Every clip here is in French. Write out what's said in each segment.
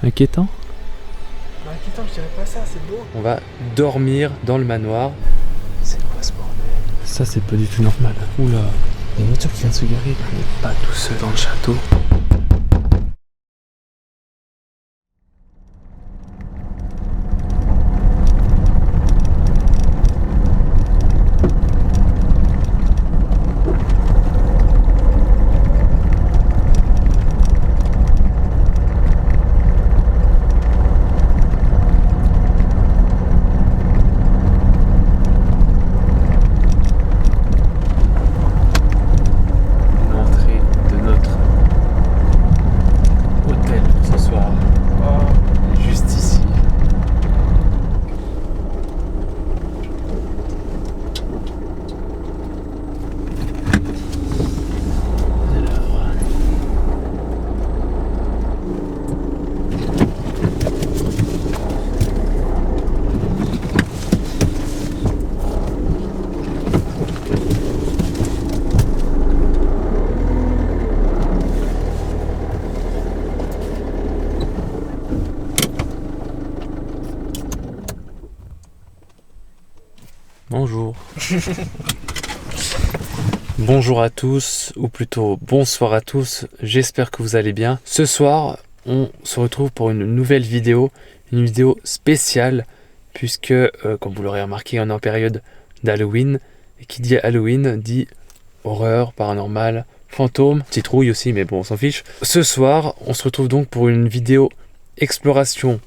Inquiétant? Inquiétant, je dirais pas ça, c'est beau. On va dormir dans le manoir. C'est quoi ce bordel? Ça c'est pas du tout normal. Oula, il y a une voiture qui vient de se garer. On n'est pas tout seul dans le château. Bonjour. Bonjour à tous, ou plutôt bonsoir à tous, j'espère que vous allez bien. Ce soir, on se retrouve pour une nouvelle vidéo, une vidéo spéciale, puisque, comme vous l'aurez remarqué, on est en période d'Halloween, et qui dit Halloween dit horreur, paranormal, fantôme, citrouille aussi, mais bon, on s'en fiche. Ce soir, on se retrouve donc pour une vidéo exploration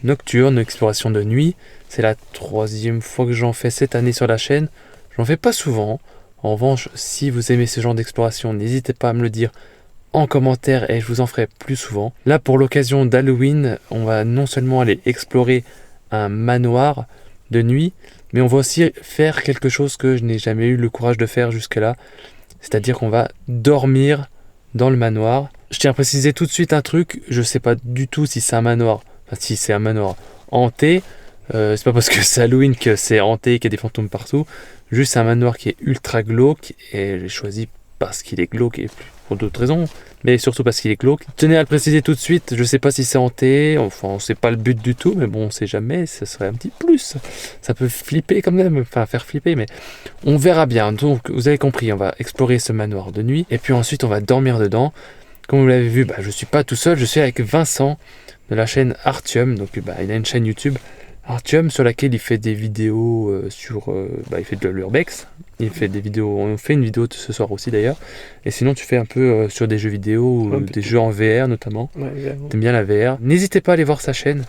nocturne, exploration de nuit. C'est la 3e fois que j'en fais cette année sur la chaîne. J'en fais pas souvent. En revanche, si vous aimez ce genre d'exploration, n'hésitez pas à me le dire en commentaire et je vous en ferai plus souvent. Là, pour l'occasion d'Halloween, on va non seulement aller explorer un manoir de nuit, mais on va aussi faire quelque chose que je n'ai jamais eu le courage de faire jusque-là. C'est-à-dire qu'on va dormir dans le manoir. Je tiens à préciser tout de suite un truc. Je sais pas du tout si c'est un manoir, enfin si c'est un manoir hanté. C'est pas parce que c'est Halloween que c'est hanté, qu'il y a des fantômes partout. Juste c'est un manoir qui est ultra glauque et j'ai choisi parce qu'il est glauque et pour d'autres raisons, mais surtout parce qu'il est glauque. Tenez à le préciser tout de suite, je sais pas si c'est hanté, enfin c'est pas le but du tout, mais bon on sait jamais, ça serait un petit plus. Ça peut flipper quand même, enfin faire flipper, mais on verra bien. Donc vous avez compris, on va explorer ce manoir de nuit et puis ensuite on va dormir dedans. Comme vous l'avez vu, je suis pas tout seul, je suis avec Vincent de la chaîne Artium, donc il a une chaîne YouTube Artium sur laquelle il fait des vidéos il fait de l'urbex, il fait des vidéos, on fait une vidéo ce soir aussi d'ailleurs, et sinon tu fais un peu sur des jeux vidéo, des jeux en VR notamment, t'aimes bien la VR, n'hésitez pas à aller voir sa chaîne,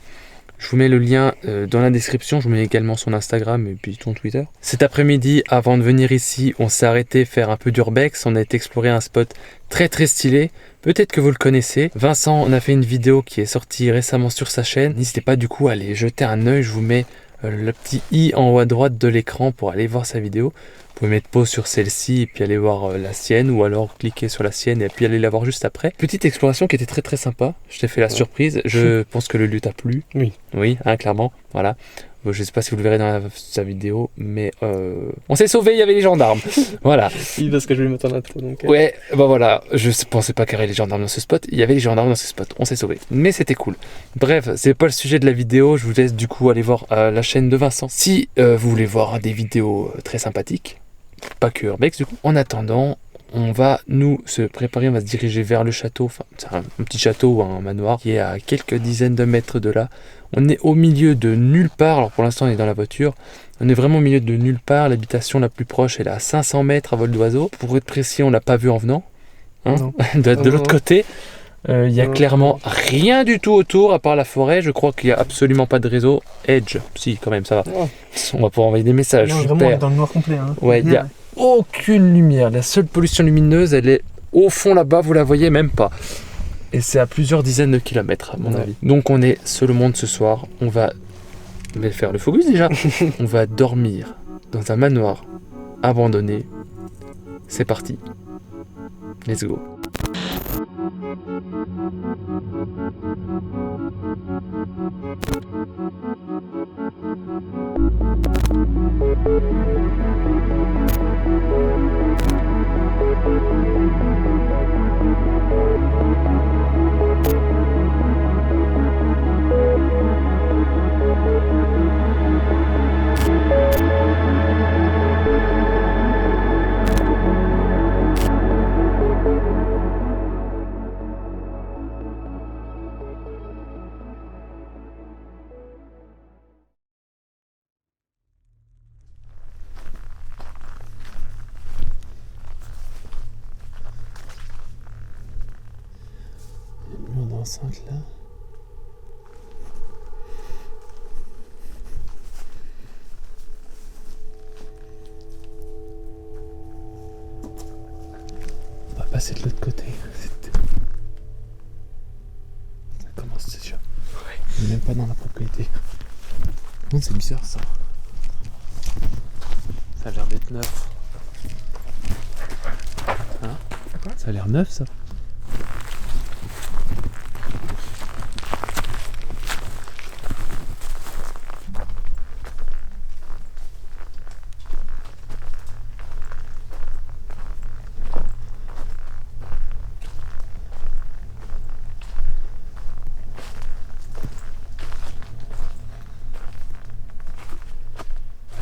je vous mets le lien dans la description, je vous mets également son Instagram et puis son Twitter. Cet après-midi, avant de venir ici, on s'est arrêté faire un peu d'urbex, on a été explorer un spot très très stylé. Peut-être que vous le connaissez. Vincent, on a fait une vidéo qui est sortie récemment sur sa chaîne. N'hésitez pas du coup à aller jeter un œil. Je vous mets le petit i en haut à droite de l'écran pour aller voir sa vidéo. Vous pouvez mettre pause sur celle-ci et puis aller voir la sienne, ou alors cliquer sur la sienne et puis aller la voir juste après. Petite exploration qui était très très sympa. Je t'ai fait la surprise. Je pense que le lieu t'a plu. Oui. Oui, clairement. Voilà. Je sais pas si vous le verrez dans sa vidéo, mais on s'est sauvé, il y avait les gendarmes. Voilà. Oui, parce que je vais mettre en intro. Donc, Ouais, voilà. Je pensais pas qu'il y aurait les gendarmes dans ce spot. Il y avait les gendarmes dans ce spot. On s'est sauvé. Mais c'était cool. Bref, c'est pas le sujet de la vidéo. Je vous laisse du coup aller voir la chaîne de Vincent. Si vous voulez voir des vidéos très sympathiques, pas que Urbex du coup. En attendant, on va nous se préparer, on va se diriger vers le château. Enfin, c'est un petit château ou un manoir qui est à quelques dizaines de mètres de là. On est au milieu de nulle part. Alors pour l'instant, on est dans la voiture. On est vraiment au milieu de nulle part. L'habitation la plus proche, elle est à 500 mètres à vol d'oiseau. Pour être précis, on l'a pas vu en venant. De l'autre côté, il y a clairement rien du tout autour à part la forêt. Je crois qu'il y a absolument pas de réseau. Edge, si quand même, ça va. On va pouvoir envoyer des messages. Non, vraiment, on est dans le noir complet. Ouais, il y a aucune lumière. La seule pollution lumineuse, elle est au fond là-bas. Vous la voyez même pas. Et c'est à plusieurs dizaines de kilomètres, à mon avis. Donc on est seul au monde ce soir. On va faire le focus déjà. On va dormir dans un manoir abandonné. C'est parti. Let's go. enceinte là. On va passer de l'autre côté. Ça commence déjà. Ouais. On n'est même pas dans la propriété. Non, c'est bizarre ça. Ça a l'air d'être neuf. Hein? Ça a l'air neuf ça.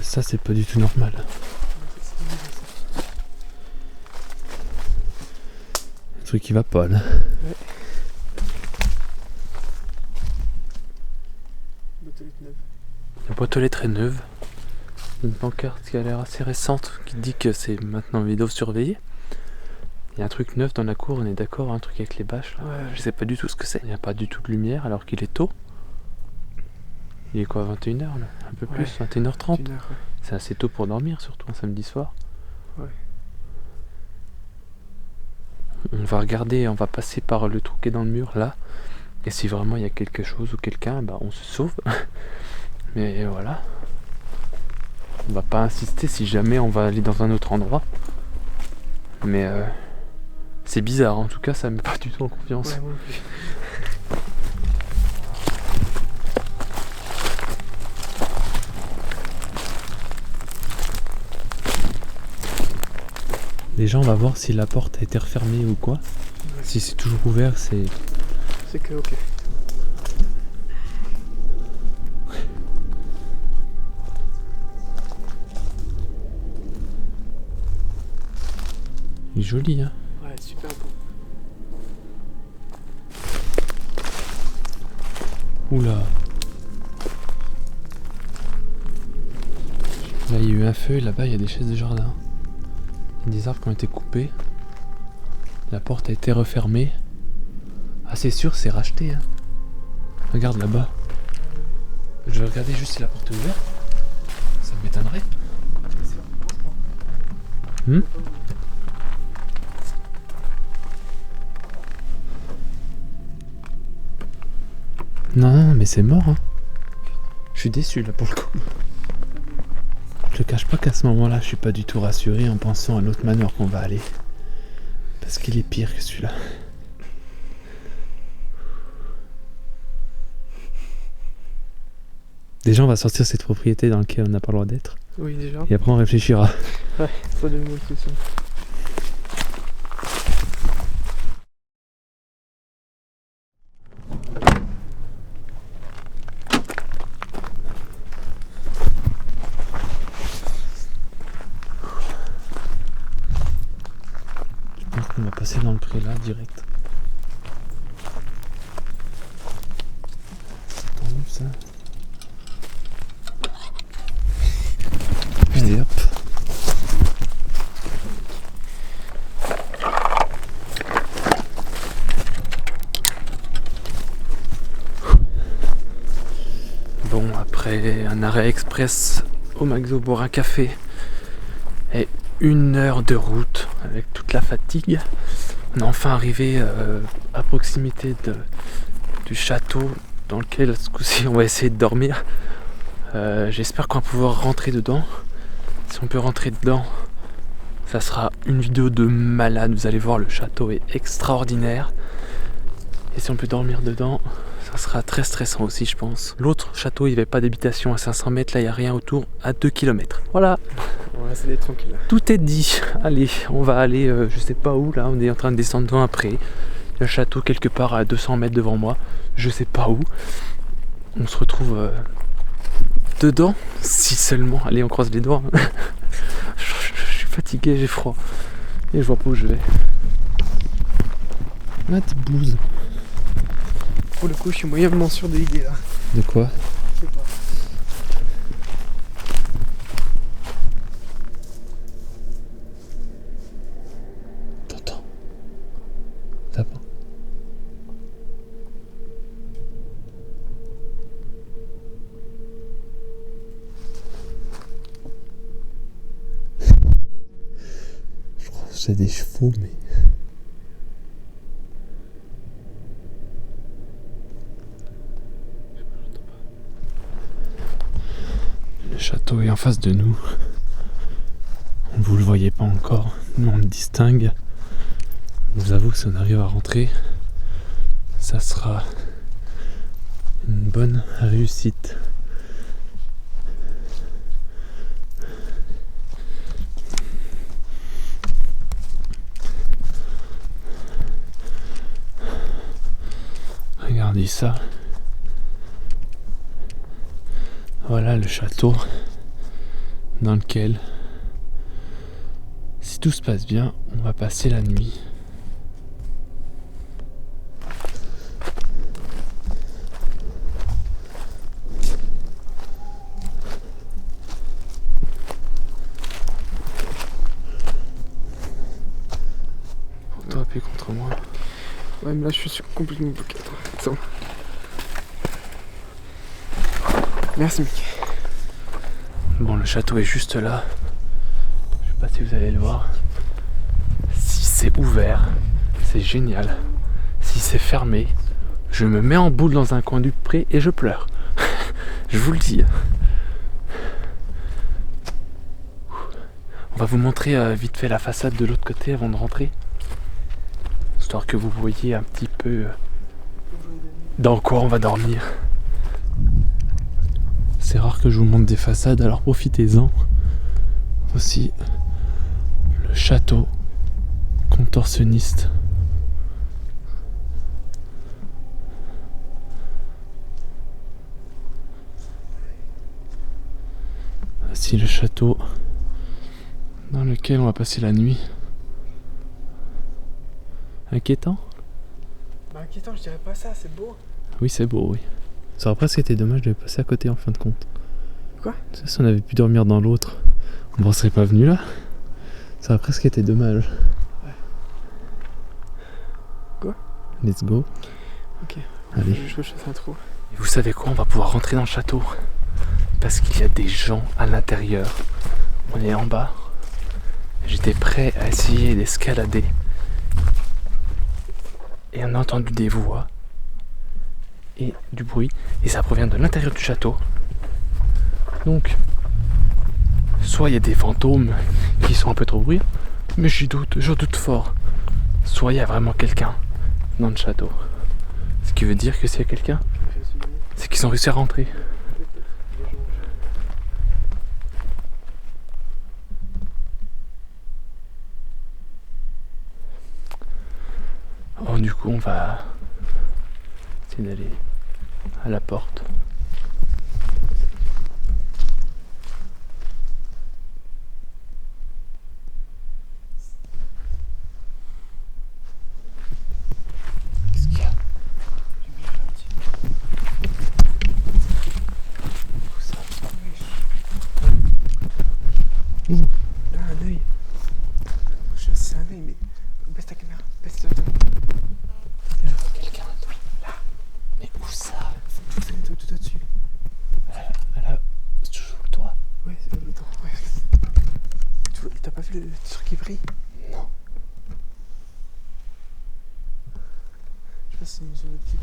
Ça c'est pas du tout normal. Le truc qui va pas là. Ouais. Boîte aux lettres neuve. La boîte aux lettres est neuve. Une pancarte qui a l'air assez récente qui dit que c'est maintenant vidéo surveillée. Il y a un truc neuf dans la cour, on est d'accord, un truc avec les bâches là. Ouais. Je sais pas du tout ce que c'est. Il n'y a pas du tout de lumière alors qu'il est tôt. Il est quoi, 21h là? Un peu plus, 21h30. Une heure, ouais. C'est assez tôt pour dormir, surtout un samedi soir. Ouais. On va regarder, on va passer par le trou qui est dans le mur là. Et si vraiment il y a quelque chose ou quelqu'un, bah on se sauve. Mais voilà. On va pas insister si jamais on va aller dans un autre endroit. Mais c'est bizarre, en tout cas ça me met pas du tout en confiance. Ouais, moi non plus. Déjà on va voir si la porte a été refermée ou quoi. Ouais. Si c'est toujours ouvert, c'est... C'est que ok. Il est joli hein. Ouais, super beau. Oula. Là il y a eu un feu et là-bas il y a des chaises de jardin. Il y a des arbres qui ont été coupés. La porte a été refermée. Ah c'est sûr c'est racheté hein. Regarde là-bas. Je vais regarder juste si la porte est ouverte. Ça m'étonnerait. Non mais c'est mort hein. Je suis déçu là pour le coup. Je te cache pas qu'à ce moment-là, je suis pas du tout rassuré en pensant à l'autre manoir qu'on va aller. Parce qu'il est pire que celui-là. Déjà, on va sortir de cette propriété dans laquelle on n'a pas le droit d'être. Oui, déjà. Et après, on réfléchira. Ouais, faut de nouvelles questions. Je pense qu'on va passer dans le pré là, direct. C'est tendu ça. Allez hop. Bon, après un arrêt express au McDo boire un café et 1 heure de route avec toute la fatigue, on est enfin arrivé à proximité du château dans lequel ce coup-ci on va essayer de dormir. J'espère qu'on va pouvoir rentrer dedans. Si on peut rentrer dedans, ça sera une vidéo de malade. Vous allez voir, le château est extraordinaire. Et si on peut dormir dedans, ça sera très stressant aussi, je pense. L'autre château, il n'y avait pas d'habitation à 500 mètres. Là, il n'y a rien autour à 2 km. Voilà. On va essayer d'être tranquille là. Tout est dit. Allez, on va aller, je sais pas où, là. On est en train de descendre dans un pré. Il y a un château quelque part à 200 mètres devant moi. Je sais pas où. On se retrouve dedans, si seulement. Allez, on croise les doigts. Je suis fatigué, j'ai froid. Et je vois pas où je vais. Ah, t'es bouse. Pour le coup, je suis moyennement sûr de l'idée là. De quoi? Je sais pas. T'entends? T'as pas? c'est des chevaux, mais... Le château est en face de nous. Vous le voyez pas encore, nous on le distingue. Je vous avoue que si on arrive à rentrer, ça sera une bonne réussite. Regardez ça. Voilà le château dans lequel, si tout se passe bien, on va passer la nuit. Toi, appuie contre moi. Ouais, mais là je suis complètement bloqué. C'est bon. Merci, Mickey. Bon, le château est juste là. Je sais pas si vous allez le voir. Si c'est ouvert, c'est génial. Si c'est fermé, je me mets en boule dans un coin du pré et je pleure. Je vous le dis. On va vous montrer vite fait la façade de l'autre côté avant de rentrer. Histoire que vous voyez un petit peu dans quoi on va dormir. C'est rare que je vous montre des façades, alors profitez-en. Aussi, le château contorsionniste. Voici le château dans lequel on va passer la nuit. Inquiétant? Bah inquiétant, je dirais pas ça, c'est beau. Oui, c'est beau, oui. Ça aurait presque été dommage de passer à côté en fin de compte. Quoi? Ça, si on avait pu dormir dans l'autre, on ne serait pas venu là. Ça aurait presque été dommage. Ouais. Quoi? Let's go. Ok. Allez. Je chasse un trou. Et vous savez quoi? On va pouvoir rentrer dans le château. Parce qu'il y a des gens à l'intérieur. On est en bas. J'étais prêt à essayer d'escalader. Et on a entendu des voix. Et du bruit, et ça provient de l'intérieur du château. Donc, soit il y a des fantômes qui sont un peu trop bruyants, mais je doute fort. Soit il y a vraiment quelqu'un dans le château. Ce qui veut dire que s'il y a quelqu'un, c'est qu'ils ont réussi à rentrer. Oh, du coup, on va essayer d'aller à la porte. Qu'est-ce qu'il y a? Où ça? Où? Là, un œil. C'est un œil, mais. Baisse ta caméra. Baisse ta caméra. Il y a quelqu'un là. Mais où ça? C'est tout au-dessus. C'est toujours toi? Ouais, attends, ouais. T'as pas vu le truc qui brille? Non. Je sais pas si c'est une zone de type.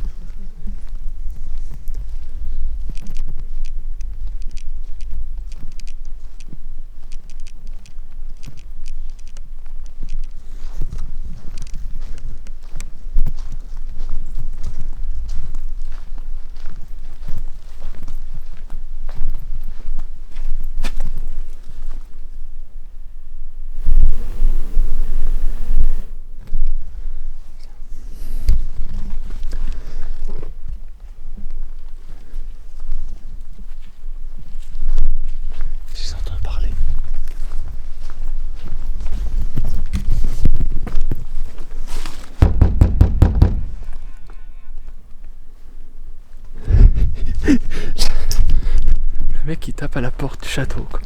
Le mec qui tape à la porte du château, quoi.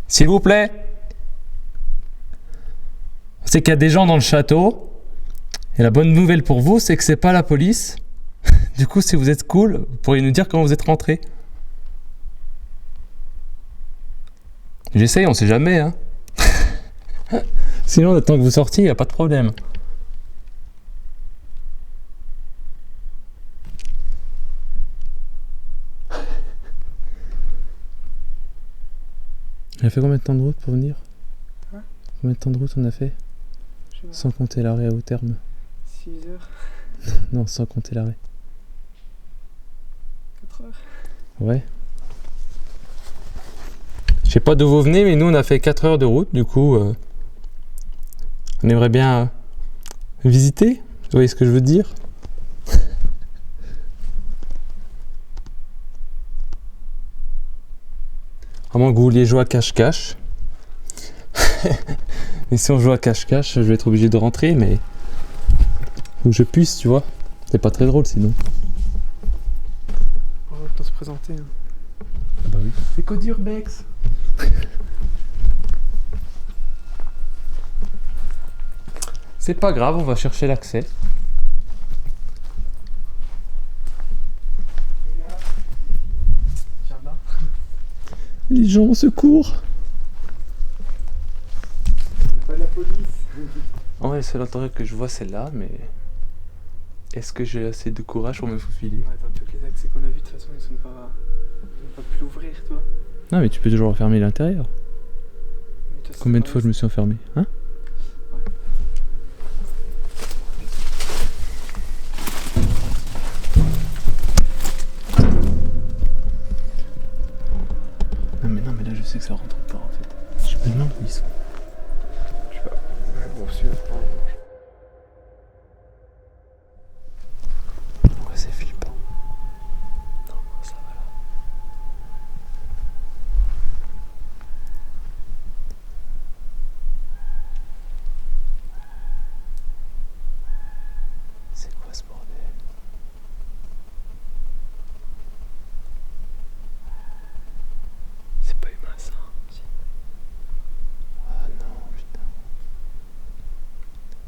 S'il vous plaît. C'est qu'il y a des gens dans le château. Et la bonne nouvelle pour vous, c'est que c'est pas la police. Du coup, si vous êtes cool, vous pourriez nous dire comment vous êtes rentré. J'essaye, on sait jamais, hein. Sinon, tant que vous sortiez, y a pas de problème. On a fait combien de temps de route pour venir? Hein? Combien de temps de route on a fait? Je sais pas, Sans compter l'arrêt au terme. 6 heures, Non, sans compter l'arrêt. 4 heures. Ouais. Je sais pas d'où vous venez, mais nous on a fait 4 heures de route, du coup on aimerait bien visiter. Vous voyez ce que je veux dire? À moins que vous vouliez jouer à cache-cache. Et si on joue à cache-cache, je vais être obligé de rentrer, mais faut que je puisse, tu vois. C'est pas très drôle sinon. On va pas se présenter. Hein. Ah bah oui. C'est Cody Urbex. C'est pas grave, on va chercher l'accès. Viens là. Les gens, au secours! Pas de la police. Ouais, c'est l'intérêt que je vois, c'est là, mais est-ce que j'ai assez de courage pour me faufiler? Ouais, attends, tous les accès qu'on a vus, de toute façon, ils sont pas pu l'ouvrir, toi. Non, mais tu peux toujours refermer l'intérieur. Mais toi, c'est Combien de pas fois je me suis enfermé? Hein? Non, mais là, je sais que ça rentre pas en fait. Je me demande où ils sont. Je sais pas. Ouais, bon, celui-là, c'est pas un orange. Ouais, c'est flippant. Non, ça va là. C'est quoi ce bordel? C'est pas humain, ça. Si. Ah non, putain.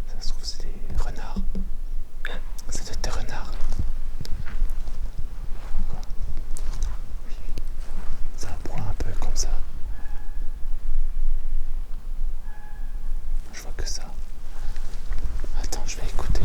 Ça se trouve, c'est des renards. Ça doit être des renards. Quoi? Ça broie un peu comme ça. Je vois que ça. Attends, je vais écouter.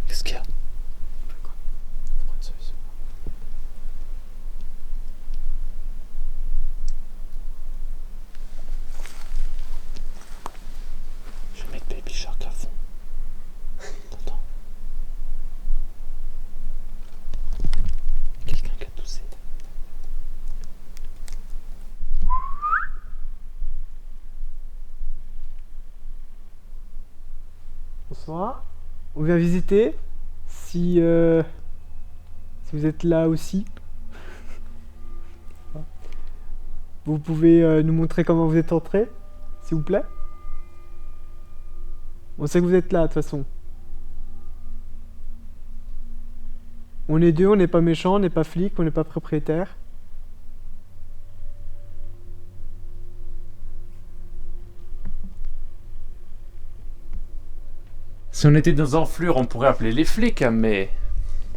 Qu'est-ce qu'il y a? C'est pas une solution. Je vais mettre Baby Shark à fond. Attends. Quelqu'un qui a toussé. Bonsoir. On vient visiter. Si vous êtes là aussi. Vous pouvez nous montrer comment vous êtes entré, s'il vous plaît. On sait que vous êtes là, de toute façon. On est deux, on n'est pas méchants, on n'est pas flics, on n'est pas propriétaires. Si on était dans enflure, on pourrait appeler les flics, mais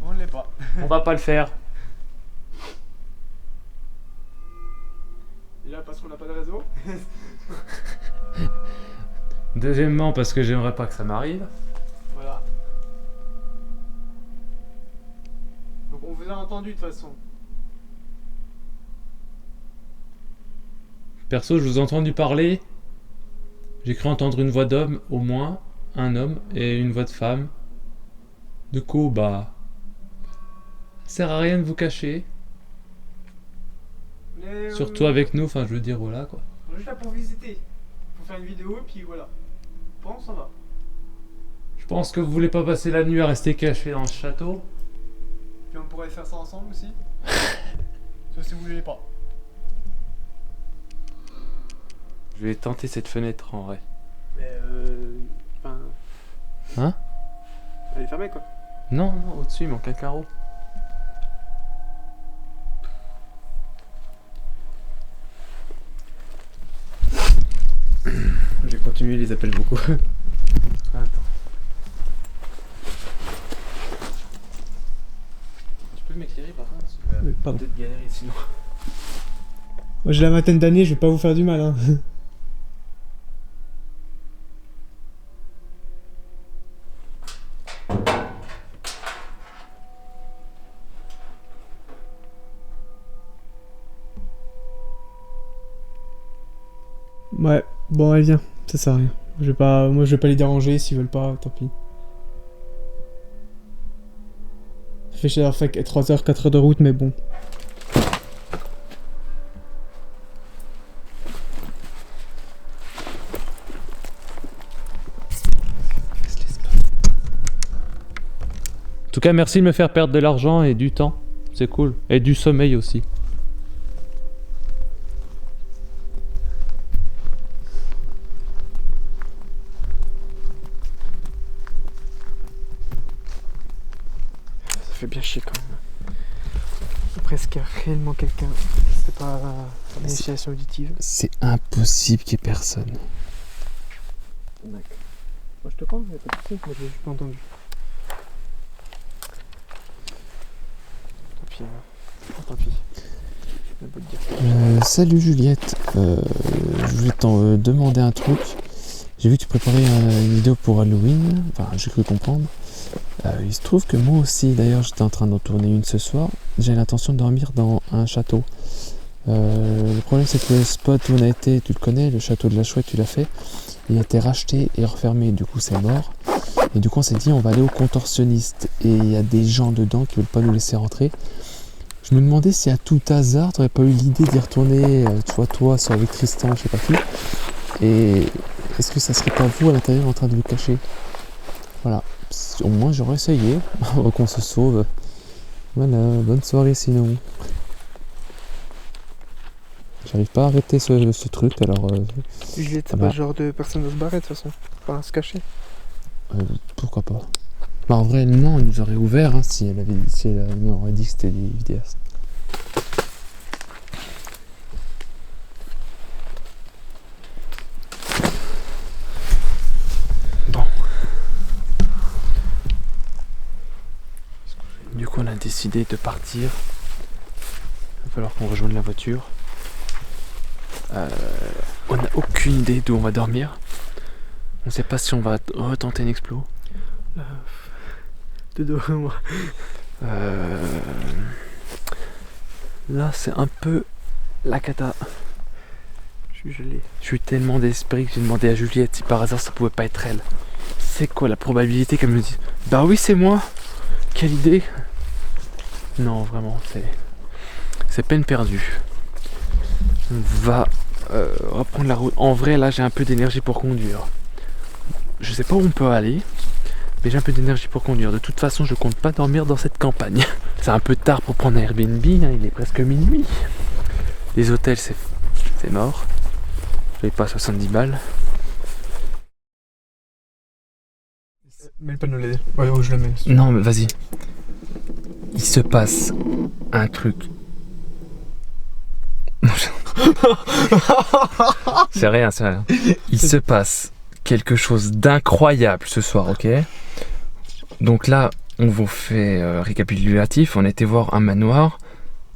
On ne l'est pas. on va pas le faire. Déjà parce qu'on n'a pas de réseau. Deuxièmement, parce que j'aimerais pas que ça m'arrive. Voilà. Donc on vous a entendu de toute façon. Perso, je vous ai entendu parler. J'ai cru entendre une voix d'homme, au moins, un homme, et une voix de femme. Du coup, bah... ça sert à rien de vous cacher. Mais, Surtout avec nous, enfin je veux dire, voilà quoi. On est juste là pour visiter. Pour faire une vidéo et puis voilà. Bon, ça va. Je pense que vous voulez pas passer la nuit à rester caché dans le château. Puis on pourrait faire ça ensemble aussi. Sauf si vous voulez pas. Je vais tenter cette fenêtre en vrai. Mais enfin... Hein? Elle est fermée quoi. Non, non, au-dessus il manque un carreau. Je vais continuer les appels beaucoup. Attends. Tu peux m'éclairer par contre? Oui, pardon. Peut-être galérer sinon. Moi j'ai la vingtaine d'années, je vais pas vous faire du mal hein. Ouais, bon elle vient, ça sert à rien. Moi je vais pas les déranger, s'ils veulent pas, tant pis. Ça fait 3h, 4h de route, mais bon. En tout cas, merci de me faire perdre de l'argent et du temps. C'est cool. Et du sommeil aussi. Ça fait bien chier quand même. Après, est-ce qu'il y a réellement quelqu'un? C'est pas l'initiation auditive. C'est impossible qu'il y ait personne. D'accord. Moi je te crois, mais pas de soucis, moi je l'ai juste pas entendu. Tant pis, tant pis. J'ai beau te dire. Salut Juliette, je voulais t'en demander un truc. J'ai vu que tu préparais une vidéo pour Halloween, enfin j'ai cru comprendre. Il se trouve que moi aussi, d'ailleurs j'étais en train d'en tourner une ce soir. J'ai l'intention de dormir dans un château. Le problème c'est que le spot où on a été, tu le connais, le château de la Chouette, tu l'as fait. Il a été racheté et refermé, du coup c'est mort. Et du coup on s'est dit on va aller au contorsionniste. Et il y a des gens dedans qui veulent pas nous laisser rentrer. Je me demandais si à tout hasard t'aurais pas eu l'idée d'y retourner, toi, soit avec Tristan, je sais pas qui. Et est-ce que ça serait pas vous à l'intérieur en train de vous cacher? Voilà, au moins j'aurais essayé, avant qu'on se sauve. Voilà, bonne soirée sinon. J'arrive pas à arrêter ce truc, alors... Juliette, c'est voilà. pas le genre de personne à se barrer de toute façon. Enfin, à se cacher. Pourquoi pas? Bah en vrai, non, elle nous aurait ouvert hein, si elle nous aurait dit que c'était des vidéastes. Bon. Du coup, on a décidé de partir. Il va falloir qu'on rejoigne la voiture. On n'a aucune idée d'où on va dormir. On sait pas si on va retenter une explo. Moi. Là, c'est un peu la cata. Je suis gelé. Je suis tellement d'esprit que j'ai demandé à Juliette si par hasard ça pouvait pas être elle. C'est quoi la probabilité qu'elle me dise bah oui, c'est moi. Quelle idée. Non, vraiment, c'est peine perdue. On va reprendre la route. En vrai, là, j'ai un peu d'énergie pour conduire. Je sais pas où on peut aller, mais j'ai un peu d'énergie pour conduire. De toute façon, je compte pas dormir dans cette campagne. C'est un peu tard pour prendre un Airbnb, hein, il est presque minuit. Les hôtels, c'est mort. J'avais pas 70 balles. Mets le panneau LED. Ouais, je le mets. Non, mais vas-y. Il se passe un truc. C'est rien, c'est rien. Il se passe quelque chose d'incroyable ce soir, ok? Donc là, on vous fait récapitulatif. On a été voir un manoir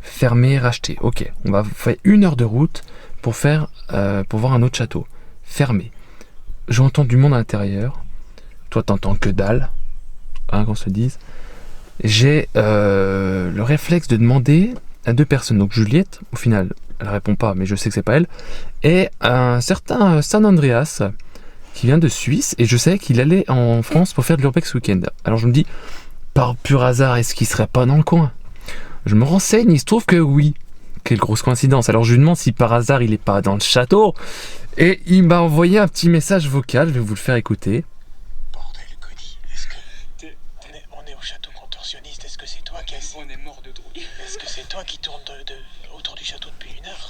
fermé, racheté. Ok, on va faire 1 heure de route pour voir un autre château fermé. J'entends du monde à l'intérieur. Toi, t'entends que dalle, hein, qu'on se dise. J'ai le réflexe de demander à 2 personnes. Donc Juliette, au final, elle répond pas, mais je sais que c'est pas elle, et un certain San Andreas, qui vient de Suisse, et je sais qu'il allait en France pour faire de l'urbex ce week-end. Alors je me dis, par pur hasard, est-ce qu'il serait pas dans le coin? Je me renseigne, il se trouve que oui. Quelle grosse coïncidence. Alors je lui demande si par hasard il est pas dans le château, et il m'a envoyé un petit message vocal, je vais vous le faire écouter. Bordel, Cody, est-ce que on est au château contorsionniste? Est-ce que c'est toi qui On est mort de trouille. est-ce que c'est toi qui tourne autour du château depuis 1 heure?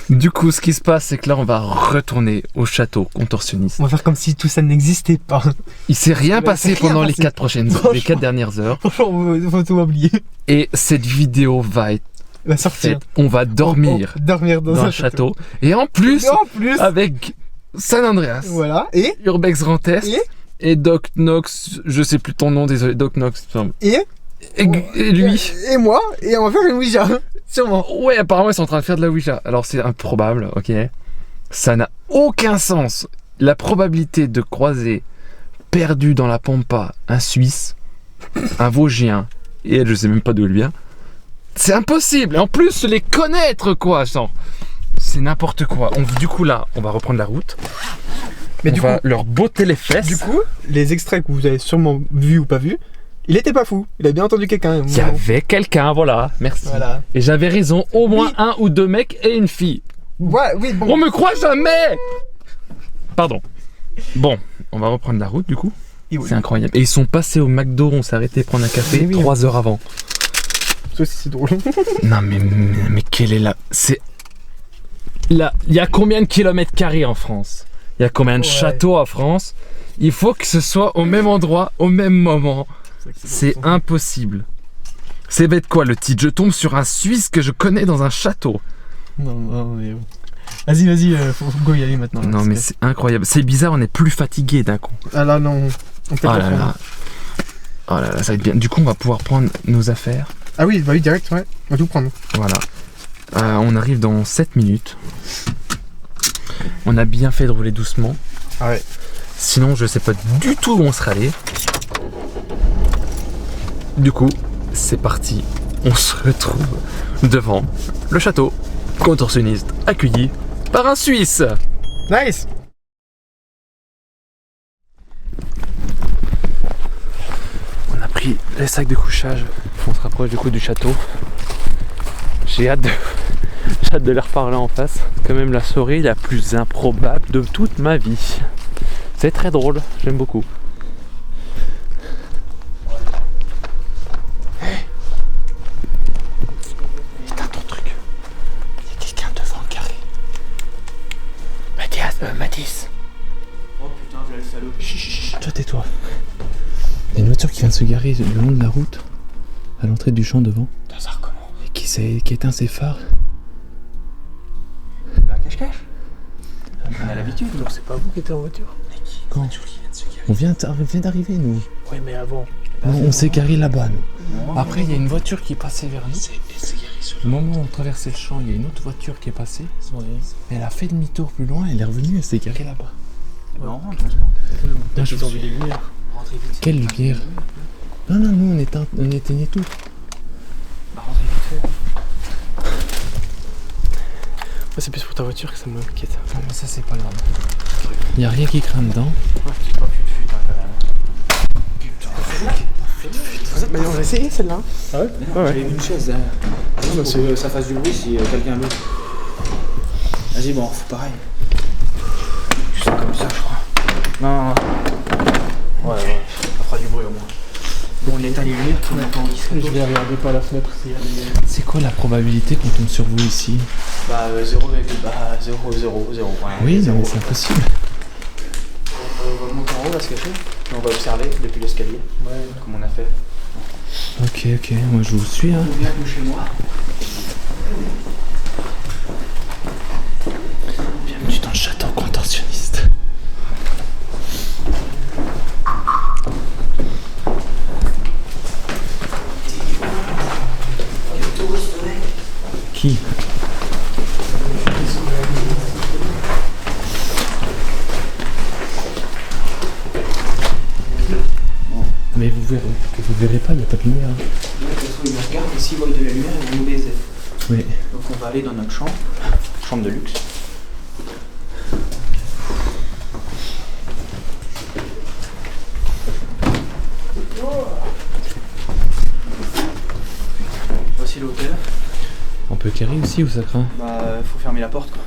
Du coup, ce qui se passe, c'est que là, on va retourner au château contorsionniste. On va faire comme si tout ça n'existait pas. Il s'est rien Il passé s'est rien pendant les passé. 4 dernières heures. Franchement, faut tout oublier. Et cette vidéo va être Il va sortir. faite. On va dormir Dormir dans dans un un château. Et en plus, Et en plus, avec San Andreas, voilà. Et Urbex Grand Est et Doc Knox, je sais plus ton nom, désolé, Doc Knox. et Et lui. et moi. Et on va faire une Ouija. Sûrement. Ouais, apparemment, ils sont en train de faire de la Ouija. Alors, c'est improbable, ok? Ça n'a aucun sens. La probabilité de croiser perdu dans la pampa un Suisse, un Vosgien, et elle, je sais même pas d'où elle vient, c'est impossible. Et en plus, les connaître, quoi, genre. C'est n'importe quoi. Du coup, là, on va reprendre la route. Mais on du va coup, leur botter les fesses. du coup, les extraits que vous avez sûrement vus ou pas vus, il était pas fou. Il a bien entendu quelqu'un. il y avait quelqu'un, voilà. Merci. Voilà. Et j'avais raison. Au moins Oui. 1 ou 2 mecs et une fille. Ouais, oui, bon. On me croit jamais. Pardon. Bon, on va reprendre la route du coup. Et oui. C'est incroyable. Et ils sont passés au McDo, on s'est arrêté prendre un café Mais oui. 3 heures avant. Ça aussi, c'est drôle. Non mais quelle est la... C'est... Là, il y a combien de kilomètres carrés en France? Il y a combien de Ouais. châteaux en France? Il faut que ce soit au même endroit, au même moment. C'est impossible. C'est bête quoi le titre? Je tombe sur un Suisse que je connais dans un château. Non, mais bon. Vas-y, faut go y aller maintenant. Non parce mais que- c'est incroyable. C'est bizarre, on est plus fatigué d'un coup. Ah là, non. On peut Oh pas là prendre. là. Oh là là, ça va être bien. Du coup, on va pouvoir prendre nos affaires. Ah oui, bah oui, direct, ouais. On va tout prendre. Voilà. On arrive dans 7 minutes. On a bien fait de rouler doucement. Ah ouais. Sinon, je sais pas du tout où on serait allé. Du coup, c'est parti. On se retrouve devant le château contorsionniste accueilli par un Suisse. Nice. On a pris les sacs de couchage. On se rapproche du coup du château. J'ai hâte de les reparler en face. C'est quand même la soirée la plus improbable de toute ma vie. C'est très drôle, j'aime beaucoup. Éteins ton truc. Il y a quelqu'un devant le carré. Mathis. Oh putain, voilà le salaud. Chut, toi tais-toi. Il y a une voiture qui vient de se garer le long de la route, à l'entrée du champ devant, Putain, ça recommence. et qui éteint ses phares. Bah, cache-cache. On a l'habitude. Non, c'est pas vous qui étiez en voiture. Quand on vient d'arriver, nous. Ouais, mais avant. On s'est garé là-bas, nous. Après, il y a une voiture qui est passée vers nous. Au moment où on traversait le champ, il y a une autre voiture qui est passée. Elle a fait demi-tour plus loin, elle est revenue, elle s'est garée là-bas. Non, je pense pas. Là, je Ils ont vu les lumières. Rentrez vite. Quelle lumière? Non, nous, on éteignait tout. Bah, rentrez vite fait. Moi, c'est plus pour ta voiture que ça m'inquiète. Non, mais ça, c'est pas grave. Il n'y a rien qui crame dedans. Ouais, c'est pas fut hein, quand même. Mais on va essayer celle-là. Ah ouais? J'avais vu une chaise là. Non, parce que ça fasse du bruit si quelqu'un veut. Vas-y, bon, on fait pareil. Tu sens comme ça, je crois. Non. Ouais, ça fera du bruit au moins. Bon, on éteint les lumières, puis on attend Je vais regarder par la fenêtre s'il y a des. C'est quoi la probabilité qu'on tombe sur vous ici? Bah, 0, bah, 0, 0, 0. Voilà, Oui, non, 0. mais c'est impossible. On va monter en haut, on va se cacher. Et on va observer depuis l'escalier. Ouais. Comme on a fait. Ok, moi je vous suis. Hein. Bienvenue chez moi. Bienvenue dans le château contorsionniste. Qui? Mais vous verrez pas, il n'y a pas de lumière. Hein. façon, ils nous regardent et s'ils voient de la lumière, ils vont nous baiser. Oui. Donc on va aller dans notre chambre de luxe. Voici l'hôtel. On peut carrer aussi ou ça craint? Bah, faut fermer la porte quoi.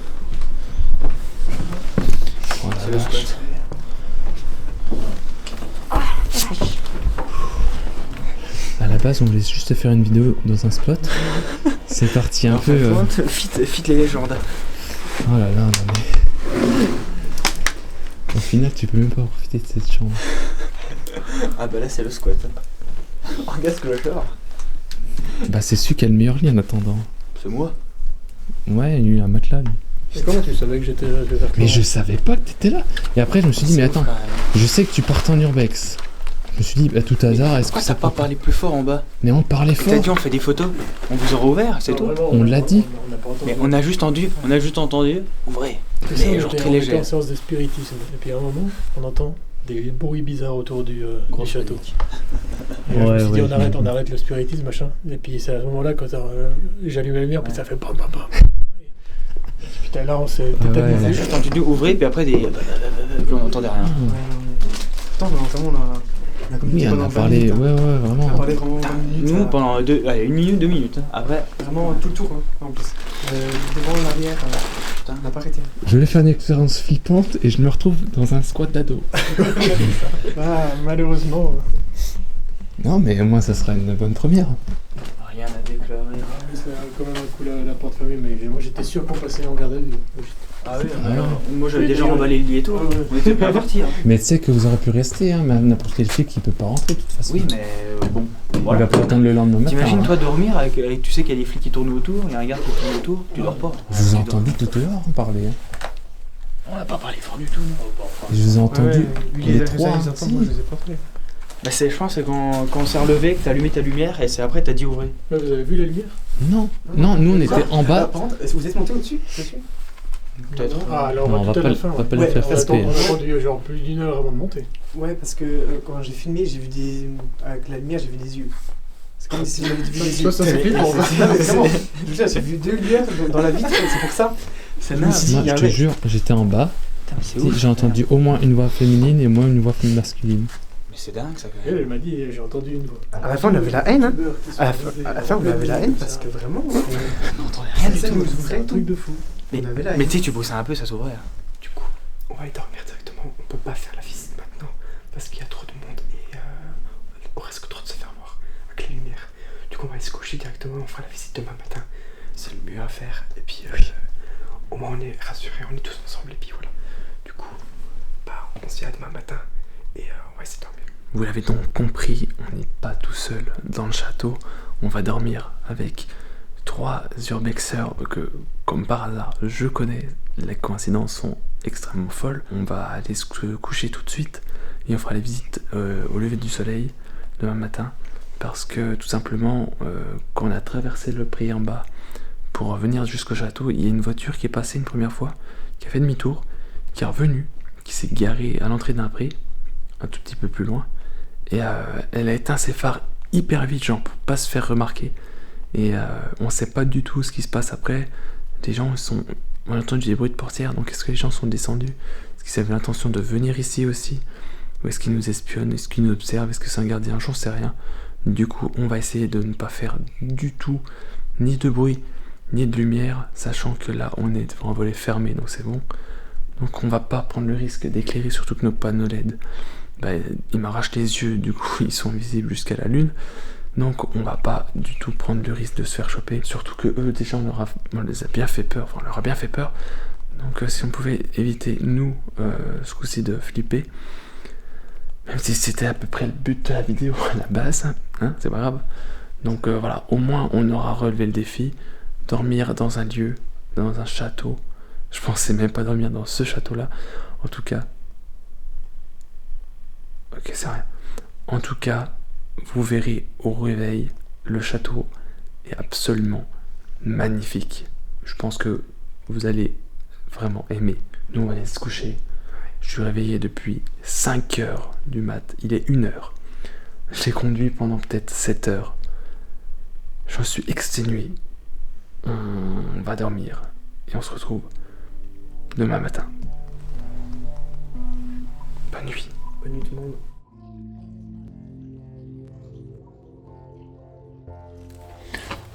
Oh la C'est le vache. squat. À la base, on voulait juste faire une vidéo dans un spot. C'est parti un peu. Fit les légendes. Oh là là, non mais. Au final, tu peux même pas profiter de cette chambre. Ah bah là c'est le squat. Regarde ce clochard. Bah, c'est celui qui a le meilleur lit en attendant. C'est moi. Ouais, il y a un matelas lui. Et comment tu savais que j'étais là? Mais je savais pas que t'étais là. Et après, je me suis dit, mais attends, je sais que tu partais en urbex. Je me suis dit, à tout hasard, est-ce que Pourquoi ça t'as pas parlé plus fort en bas? Mais on parlait fort. T'as dit on fait des photos, on vous aura ouvert, c'est tout. On l'a dit. On n'a pas entendu. Mais on a juste entendu, ouvrez. C'est ça, Mais genre très léger. On était en séance de spiritisme. Et puis à un moment, on entend des bruits bizarres autour du château. Et là, je me suis dit, on arrête le spiritisme, machin. Et puis c'est à ce moment-là, quand j'allume la lumière, puis ça fait bam bam bam. Putain, là on s'est Ouais. On a tétanisé. juste entendu ouvrir, puis après puis on n'entendait rien. Attends, vraiment, on a Oui, on a parlé. Ouais, ouais, vraiment. On a parlé vraiment 20 minutes. Nous pendant 1 minute, 2 minutes. Après, Vraiment tout le tour, hein, en plus. Devant, l'arrière, putain. on n'a pas arrêté. Je voulais faire une expérience flippante et je me retrouve dans un squat d'ado. Ah, malheureusement. Non, mais au moins, ça sera une bonne première. Rien à déclarer. C'est quand même un coup la porte fermée, mais moi j'étais sûr qu'on passait en garde à vue. Ah oui, Ah ouais. moi j'avais Oui, déjà oui, emballé le lit et tout. Ouais, ouais. On était pas avertis. Hein. Mais tu sais que vous aurez pu rester, hein, même n'importe quel flic qui peut pas rentrer de toute façon. Oui, mais bon. Il Voilà. va pas attendre le lendemain matin. T'imagines hein. toi dormir avec tu sais qu'il y a des flics qui tournent autour, il y a un garde qui tourne autour, tu dors pas. Je vous ai Tu dors. entendu tout dehors parler. Hein. On n'a pas parlé fort du tout. Je vous ai entendu lui, les il a trois. fait ça, si. moi je les ai pas fait. Bah je pense que c'est quand on s'est relevé, que t'as allumé ta lumière et c'est après t'as dit ouvrez. Ouais, vous avez vu la lumière? Non, non, nous on était en bas. Par contre, vous êtes monté au-dessus Peut-être. Ah, alors Non, on va tout à pas la le- fin. on va pas le Ouais, faire on respect. On a attendu genre plus d'une heure avant de monter. Ouais, parce que quand j'ai filmé, j'ai vu des. Avec la lumière, j'ai vu des yeux. C'est comme si j'avais vu des Ça, yeux. ça, c'est flippant. Vraiment, j'ai vu 2 lumières dans la vitre, c'est pour ça. C'est Je me suis dit, Non, il y a je un te mec. jure, j'étais en bas. c'est ouf. J'ai entendu au moins une voix féminine et au moins une voix masculine. Mais c'est dingue ça quand Elle, même. elle m'a dit, j'ai entendu une voix. À la fin, on avait la haine, hein. À la fin, on avait la haine parce que vraiment. On n'entendait rien du Ça tout. nous C'est ouvrait un truc de fou. Mais, on avait la mais haine. tu sais, tu poussais un peu, ça s'ouvrait. Du coup, on va y dormir directement. On peut pas faire la visite maintenant parce qu'il y a trop de monde et on risque trop de se faire voir avec les lumières. Du coup, on va aller se coucher directement. On fera la visite demain matin. C'est le mieux à faire. Et puis, au moins, on est rassurés. On est tous ensemble. Et puis voilà. Du coup, bah, on se dit à demain matin et on va essayer de dormir. Vous l'avez donc compris, on n'est pas tout seul dans le château. On va dormir avec 3 urbexeurs que, comme par hasard, je connais. Les coïncidences sont extrêmement folles. On va aller se coucher tout de suite et on fera les visites au lever du soleil demain matin. Parce que tout simplement, quand on a traversé le pré en bas pour venir jusqu'au château, il y a une voiture qui est passée une première fois, qui a fait demi-tour, qui est revenue, qui s'est garée à l'entrée d'un pré, un tout petit peu plus loin. Et elle a éteint ses phares hyper vite, genre pour pas se faire remarquer. Et on sait pas du tout ce qui se passe après. Les gens sont... On a entendu des bruits de portière, donc est-ce que les gens sont descendus? Est-ce qu'ils avaient l'intention de venir ici aussi? Ou est-ce qu'ils nous espionnent? Est-ce qu'ils nous observent? Est-ce que c'est un gardien? J'en sais rien. Du coup, on va essayer de ne pas faire du tout ni de bruit, ni de lumière, sachant que là, on est devant un volet fermé, donc c'est bon. Donc on va pas prendre le risque d'éclairer, surtout que nos panneaux LED, bah, ils m'arrachent les yeux, du coup ils sont visibles jusqu'à la lune. Donc on va pas du tout prendre le risque de se faire choper. Surtout que eux déjà on les a bien fait peur, enfin on leur a bien fait peur. Donc si on pouvait éviter nous ce coup-ci de flipper, même si c'était à peu près le but de la vidéo à la base, hein, c'est pas grave. Donc voilà, au moins on aura relevé le défi, dormir dans un lieu, dans un château. Je pensais même pas dormir dans ce château-là. En tout cas, ok, c'est rien. En tout cas, vous verrez au réveil, le château est absolument magnifique. Je pense que vous allez vraiment aimer. Nous, on va aller se coucher. Je suis réveillé depuis 5 heures du mat. Il est 1 heure. Je l'ai conduit pendant peut-être 7 heures. Je suis exténué. On va dormir. Et on se retrouve demain matin. Bonne nuit. Bonne nuit tout le monde.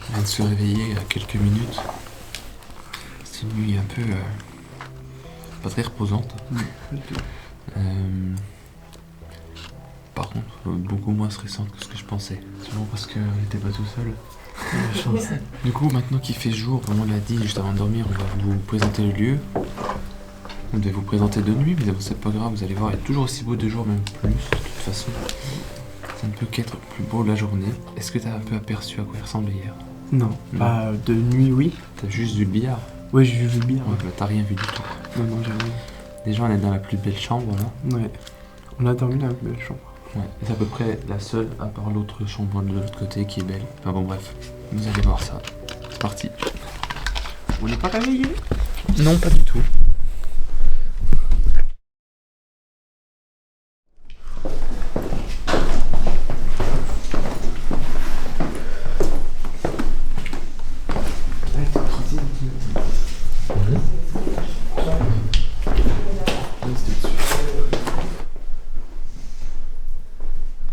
On vient de se réveiller il y a quelques minutes. C'est une nuit un peu pas très reposante. Par contre, beaucoup moins stressante que ce que je pensais. Sûrement parce qu'on n'était pas tout seul. Du coup, maintenant qu'il fait jour, comme on l'a dit juste avant de dormir, on va vous présenter le lieu. On devait vous présenter de nuit, mais c'est pas grave, vous allez voir, il y a toujours aussi beau de jour, même plus, de toute façon. Ça ne peut qu'être plus beau la journée. Est-ce que t'as un peu aperçu à quoi il ressemblait hier? Non, pas de nuit, oui. T'as juste vu le billard? Ouais, j'ai vu le billard. Ouais, bah, t'as rien vu du tout. Non, j'ai rien. Déjà, on est dans la plus belle chambre, là. Ouais. On a dormi dans la belle chambre. Ouais, et c'est à peu près la seule, à part l'autre chambre de l'autre côté qui est belle. Enfin bon, bref, vous allez voir ça. C'est parti. On n'est pas réveillé? Non, pas du tout.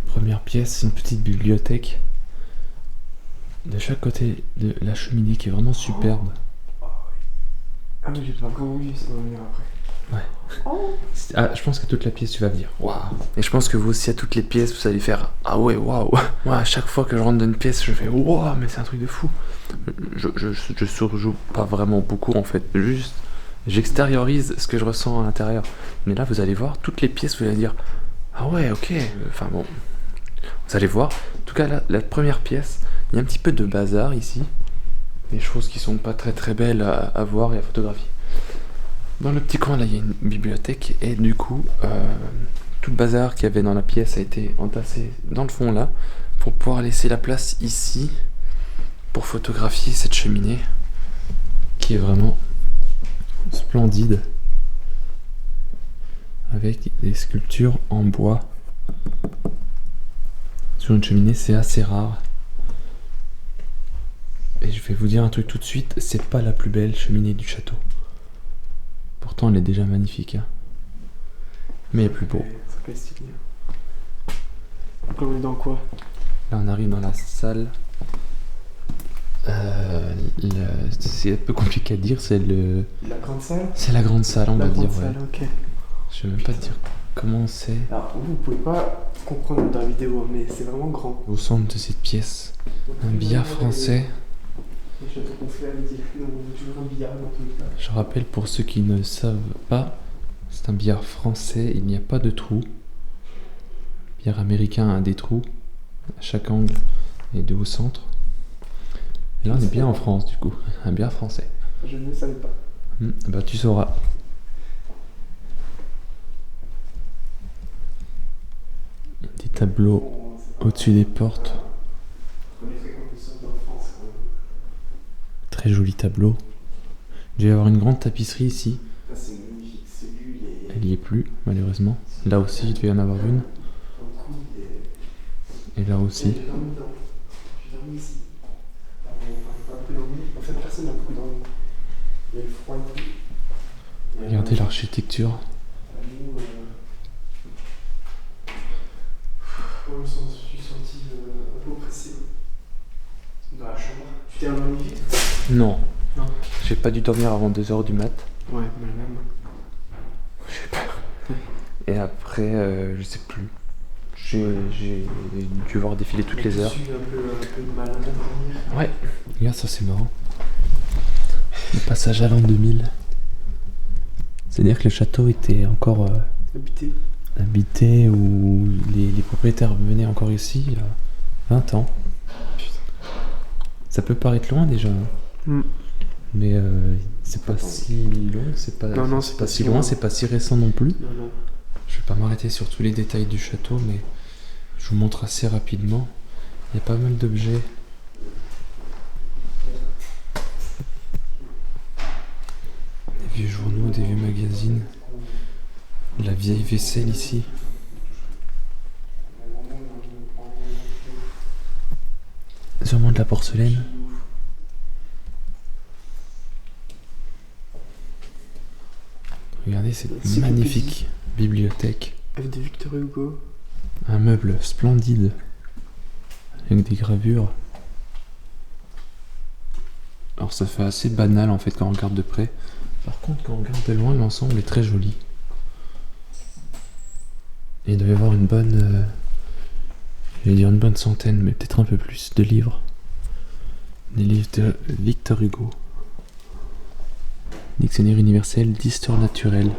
Première pièce, c'est une petite bibliothèque de chaque côté de la cheminée qui est vraiment superbe. Ah, mais j'ai pas vraiment vu, ça va venir après. Ouais. Ah, je pense qu'à toute la pièce, tu vas venir. Waouh. Et je pense que vous aussi, à toutes les pièces, vous allez faire ah ouais, waouh. Moi, à chaque fois que je rentre dans une pièce, je fais waouh, mais c'est un truc de fou. Je surjoue pas vraiment beaucoup en fait. Juste, j'extériorise ce que je ressens à l'intérieur. Mais là, vous allez voir, toutes les pièces, vous allez dire ah ouais, ok. Enfin bon. Vous allez voir. En tout cas, la première pièce, il y a un petit peu de bazar ici. Des choses qui sont pas très très belles à voir et à photographier. Dans le petit coin là il y a une bibliothèque et du coup tout le bazar qu'il y avait dans la pièce a été entassé dans le fond là pour pouvoir laisser la place ici pour photographier cette cheminée qui est vraiment splendide avec des sculptures en bois. Sur une cheminée c'est assez rare. Et je vais vous dire un truc tout de suite, c'est pas la plus belle cheminée du château. Pourtant elle est déjà magnifique, hein. Mais elle est plus beau. Ça fait stylé. Donc là on est dans quoi? Là on arrive dans la salle. C'est un peu compliqué à dire, c'est le... La grande salle? C'est la grande salle on va dire, salle, ouais. ok. Je vais même pas te dire comment c'est. Alors vous pouvez pas comprendre dans la vidéo, mais c'est vraiment grand. Au centre de cette pièce, un billard français. Les châteaux qu'on fait à midi, on veut toujours un billard dans tous les cas. Je rappelle pour ceux qui ne savent pas, c'est un billard français, il n'y a pas de trou. Le billard américain a des trous à chaque angle et deux au centre. Et là on est bien en France du coup, un billard français. Je ne le savais pas. Bah tu sauras. Il y a des tableaux au-dessus des portes. Très joli tableau. Il doit y avoir une grande tapisserie ici. Ah, c'est magnifique, celui il est... Elle y est plus, malheureusement. Là aussi, il devait y en avoir une. Et là aussi. J'ai dormi ici. En fait, personne n'a beaucoup dormi. Il y a le froid et tout. Regardez l'architecture. Je me suis senti un peu oppressé dans la chambre. Tu t'es endormi vite? Non. Non. J'ai pas dû dormir avant 2h du mat. Ouais, mais même. J'ai peur. Et après, je sais plus. J'ai dû voir défiler toutes les heures. Je suis un peu mal à dormir. Ouais. Regarde, ça c'est marrant. Le passage à l'an 2000. C'est-à-dire que le château était encore habité où les propriétaires venaient encore ici il y a 20 ans. Ça peut paraître loin déjà. Mais c'est pas si long, c'est pas, non, c'est pas si loin, c'est pas si récent non plus. Non. Je vais pas m'arrêter sur tous les détails du château, mais je vous montre assez rapidement. Il y a pas mal d'objets. Des vieux journaux, des vieux magazines. De la vieille vaisselle ici. Sûrement de la porcelaine. Regardez cette magnifique bibliothèque. F de Victor Hugo. Un meuble splendide. Avec des gravures. Alors ça fait assez banal en fait quand on regarde de près. Par contre quand on regarde de loin, l'ensemble est très joli. Et il doit y avoir une bonne... je vais dire une bonne centaine, mais peut-être un peu plus, de livres. Des livres de Victor Hugo. Dictionnaire universel d'histoire naturelle.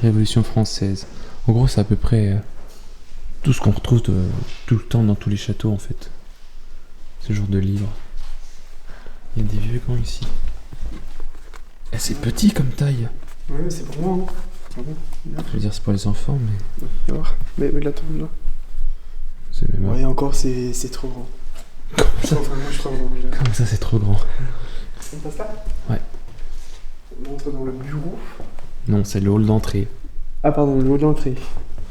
Révolution française. En gros, c'est à peu près tout ce qu'on retrouve tout le temps dans tous les châteaux, en fait. Ce genre de livres. Il y a des vieux gants ici. Et c'est petit comme taille. Ouais, mais c'est pour moi. Hein. Je veux dire, c'est pour les enfants, mais... Tu vas voir. Mais là, tombe là. C'est même... Ouais, encore, c'est trop grand. ça Enfin, moi, je suis trop grand déjà. Comme ça, c'est trop grand. On passe là? Ouais. On entre dans le bureau. Non, c'est le hall d'entrée. Ah, pardon, le haut d'entrée.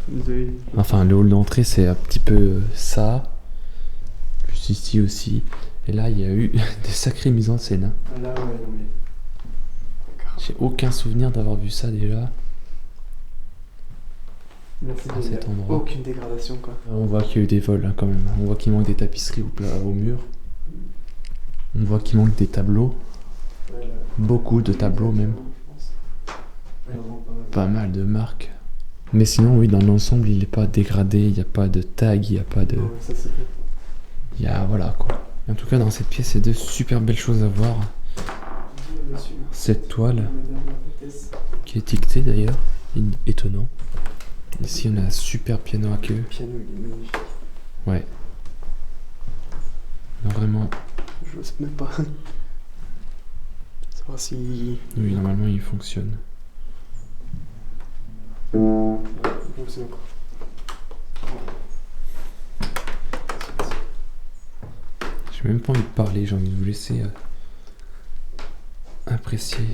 Désolé. Enfin, le hall d'entrée, c'est un petit peu ça. Juste ici aussi. Et là, il y a eu des sacrées mises en scène. Hein. Ah, là, ouais, non, mais. D'accord. J'ai aucun souvenir d'avoir vu ça déjà. Merci À cet endroit. Aucune dégradation, quoi. On voit qu'il y a eu des vols hein, quand même. On voit qu'il manque des tapisseries au mur. On voit qu'il manque des tableaux. Ouais, là. Beaucoup de tableaux même. Ouais, vraiment pas mal. Pas mal de marques. Mais sinon, oui, dans l'ensemble, il n'est pas dégradé. Il n'y a pas de tag, il n'y a pas de... Ouais, ça, c'est bien. Il y a... Voilà quoi. En tout cas, dans cette pièce, il y a de super belles choses à voir. Monsieur. Cette toile, Madame la comtesse. qui est étiquetée d'ailleurs. Étonnant. Ici, on a un super piano à queue. Le piano, il est magnifique. Ouais. Vraiment... Je sais même pas. Savoir si. Oui, normalement, il fonctionne. Bon, c'est encore. J'ai même pas envie de parler, j'ai envie de vous laisser apprécier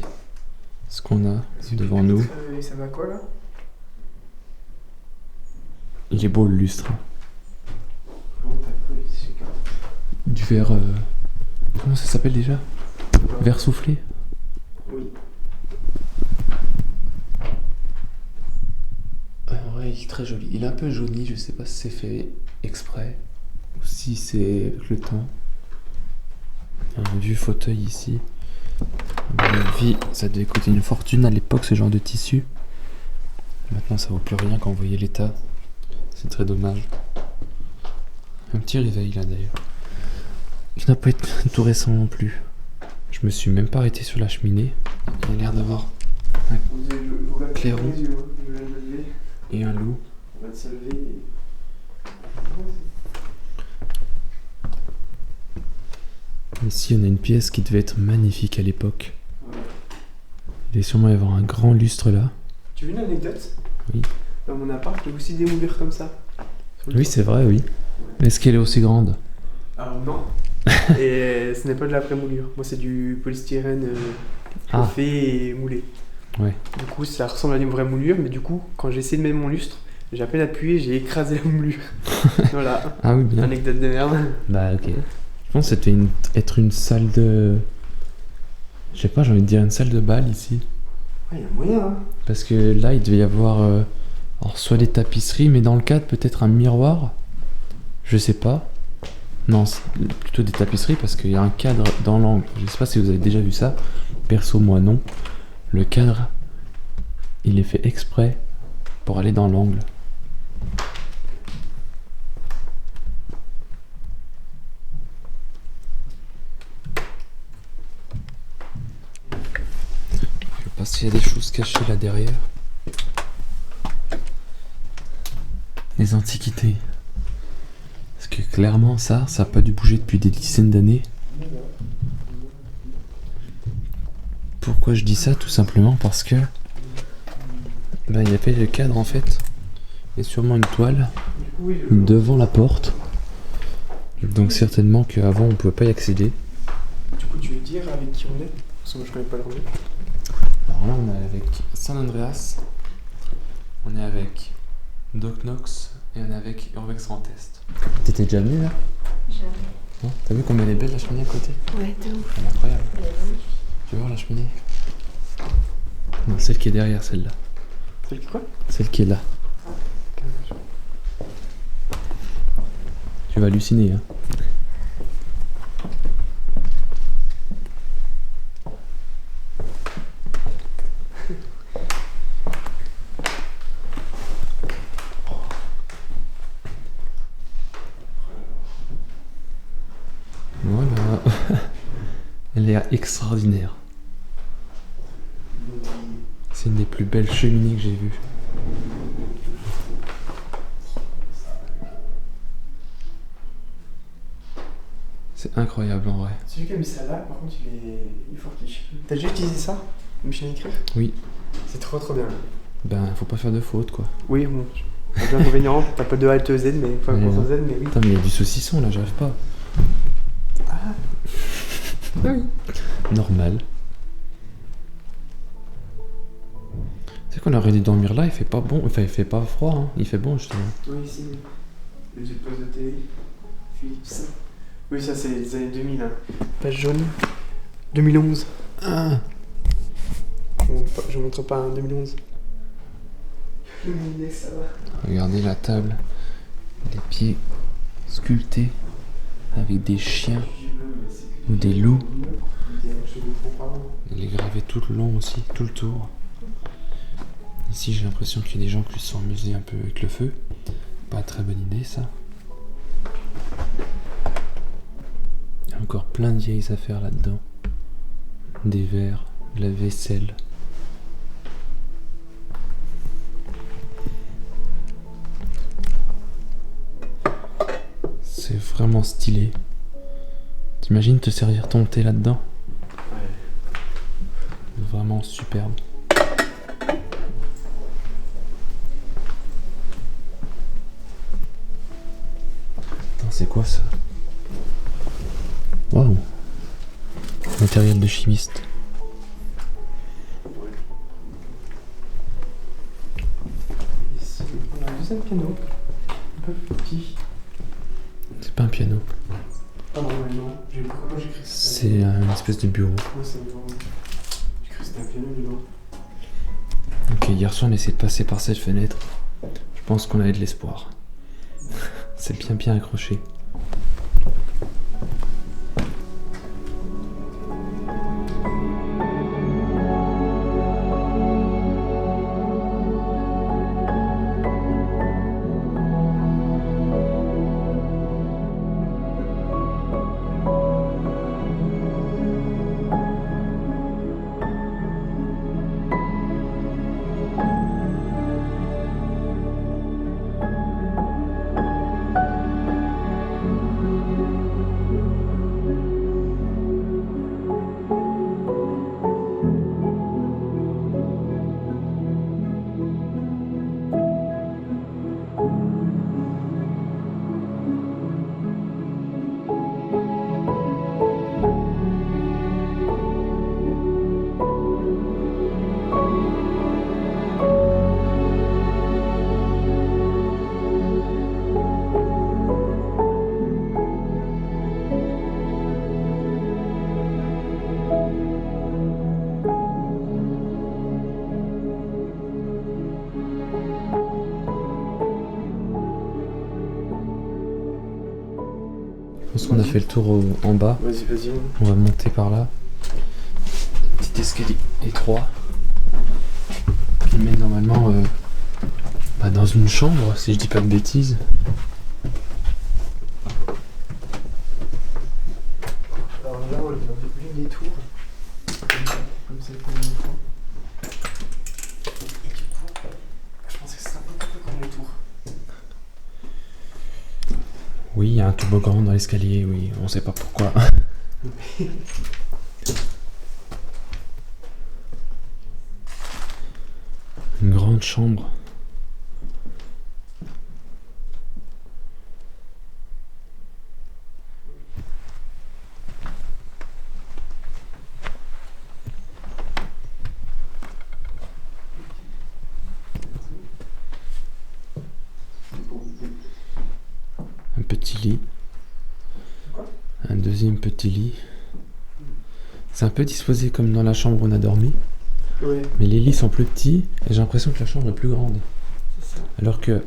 ce qu'on a devant nous. Ça va quoi là? Il est beau le lustre. Hein. Vraiment pas cool, c'est super. Du verre... Comment ça s'appelle déjà? Verre soufflé? Oui. En vrai, il est très joli. Il est un peu jauni, je sais pas si c'est fait exprès ou si c'est avec le temps. Un vieux fauteuil ici. À mon avis, ça devait coûter une fortune à l'époque ce genre de tissu. Maintenant, ça vaut plus rien quand vous voyez l'état. C'est très dommage. Un petit réveil là d'ailleurs. Qui n'a pas été tout récent non plus. Je me suis même pas arrêté sur la cheminée. Il a l'air d'avoir clairon. Et un loup. On va se lever. Ici, on a une pièce qui devait être magnifique à l'époque. Il devait sûrement y avoir un grand lustre là. Tu veux une anecdote? Oui. Dans mon appart, il y a aussi des moulures comme ça. Sur le Oui, toit. c'est vrai, oui. Mais est-ce qu'elle est aussi grande? Alors non. Et ce n'est pas de la pré-moulure. Moi, c'est du polystyrène Ah. chauffé et moulé. Ouais. Du coup, ça ressemble à une vraie moulure, mais du coup, quand j'ai essayé de mettre mon lustre, j'ai à peine appuyé, j'ai écrasé la moulure. Voilà. Ah oui, bien. Anecdote de merde. Bah, ok. Je pense que c'était être une salle de... Je sais pas, j'ai envie de dire une salle de bal ici. Ouais, il y a moyen, hein. Parce que là, il devait y avoir... alors, soit des tapisseries, mais dans le cadre, peut-être un miroir. Je sais pas. Non, c'est plutôt des tapisseries parce qu'il y a un cadre dans l'angle. Je sais pas si vous avez déjà vu ça. Perso, moi non. Le cadre, il est fait exprès pour aller dans l'angle. Je sais pas s'il y a des choses cachées là derrière. Les antiquités. Parce que clairement ça a pas dû bouger depuis des dizaines d'années. Pourquoi je dis ça? Tout simplement parce que il y avait le cadre en fait. Et sûrement une toile devant la porte. Donc certainement qu'avant on pouvait pas y accéder. Du coup, tu veux dire avec qui on est? Parce que moi, je connais pas leur nom. Alors là on est avec San Andreas. On est avec Doc Knox. Et on est avec Urbex Grand Est. T'étais déjà venu là? Jamais. Non, t'as vu comme elle est belle la cheminée à côté? Ouais, de ouf. Elle est incroyable. Tu veux voir la cheminée? Non, celle qui est derrière, celle-là. Celle qui quoi? Celle qui est là. Tu vas halluciner, hein. Voilà. Elle est extraordinaire. C'est une des plus belles cheminées que j'ai vues. C'est incroyable en vrai. Celui qui a mis ça là, par contre, il est fortiche. T'as déjà utilisé ça? Une chaîne écrire? Oui. C'est trop bien. Ben, faut pas faire de faute quoi. Oui, bon. Pas d'inconvénient, t'as pas de Alt Z, mais pas Ouais. contre Z, mais oui. Putain, mais il y a du saucisson là, j'arrive pas. Ah oui. Normal. Tu sais qu'on aurait dû dormir là, il fait pas bon, enfin il fait pas froid, hein. Il fait bon justement. Oui, ici. Le jeu de poste de télé. Philips. Oui, ça c'est les années 2000. Hein. Page jaune. 2011. Ah. Je vous montre pas, hein, 2011. Le Minidex, ça va. Regardez la table. Les pieds sculptés avec des chiens ou des loups. Il est gravé tout le long aussi, tout le tour. Ici j'ai l'impression qu'il y a des gens qui se sont amusés un peu avec le feu. Pas très bonne idée ça. Il y a encore plein de vieilles affaires là-dedans. Des verres, de la vaisselle. C'est vraiment stylé. T'imagines te servir ton thé là-dedans? Vraiment superbe. Attends, c'est quoi ça? Waouh! Matériel de chimiste. Ici, on a un deuxième piano. Un peu plus petit. C'est pas un piano. Ah non, mais non. Pourquoi j'ai cru que C'est une espèce de bureau. Ouais, c'est un bureau. J'ai cru que c'était un piano du loin. Ok, hier soir on a essayé de passer par cette fenêtre. Je pense qu'on avait de l'espoir. C'est bien accroché. Je pense qu'on a fait le tour en bas. Vas-y. On va monter par là. Petit escalier étroit qui mène normalement dans une chambre, si je dis pas de bêtises. Alors là, on est dans l'une des tours. Comme c'est la première fois. Et du coup, je pense que ce sera pas comme les tours. Oui, il y a un toboggan dans l'escalier, oui, on sait pas pourquoi. Une grande chambre. Un petit lit. Un deuxième petit lit. C'est un peu disposé comme dans la chambre où on a dormi. Ouais, Mais les lits sont plus petits et j'ai l'impression que la chambre est plus grande. c'est ça. Alors que,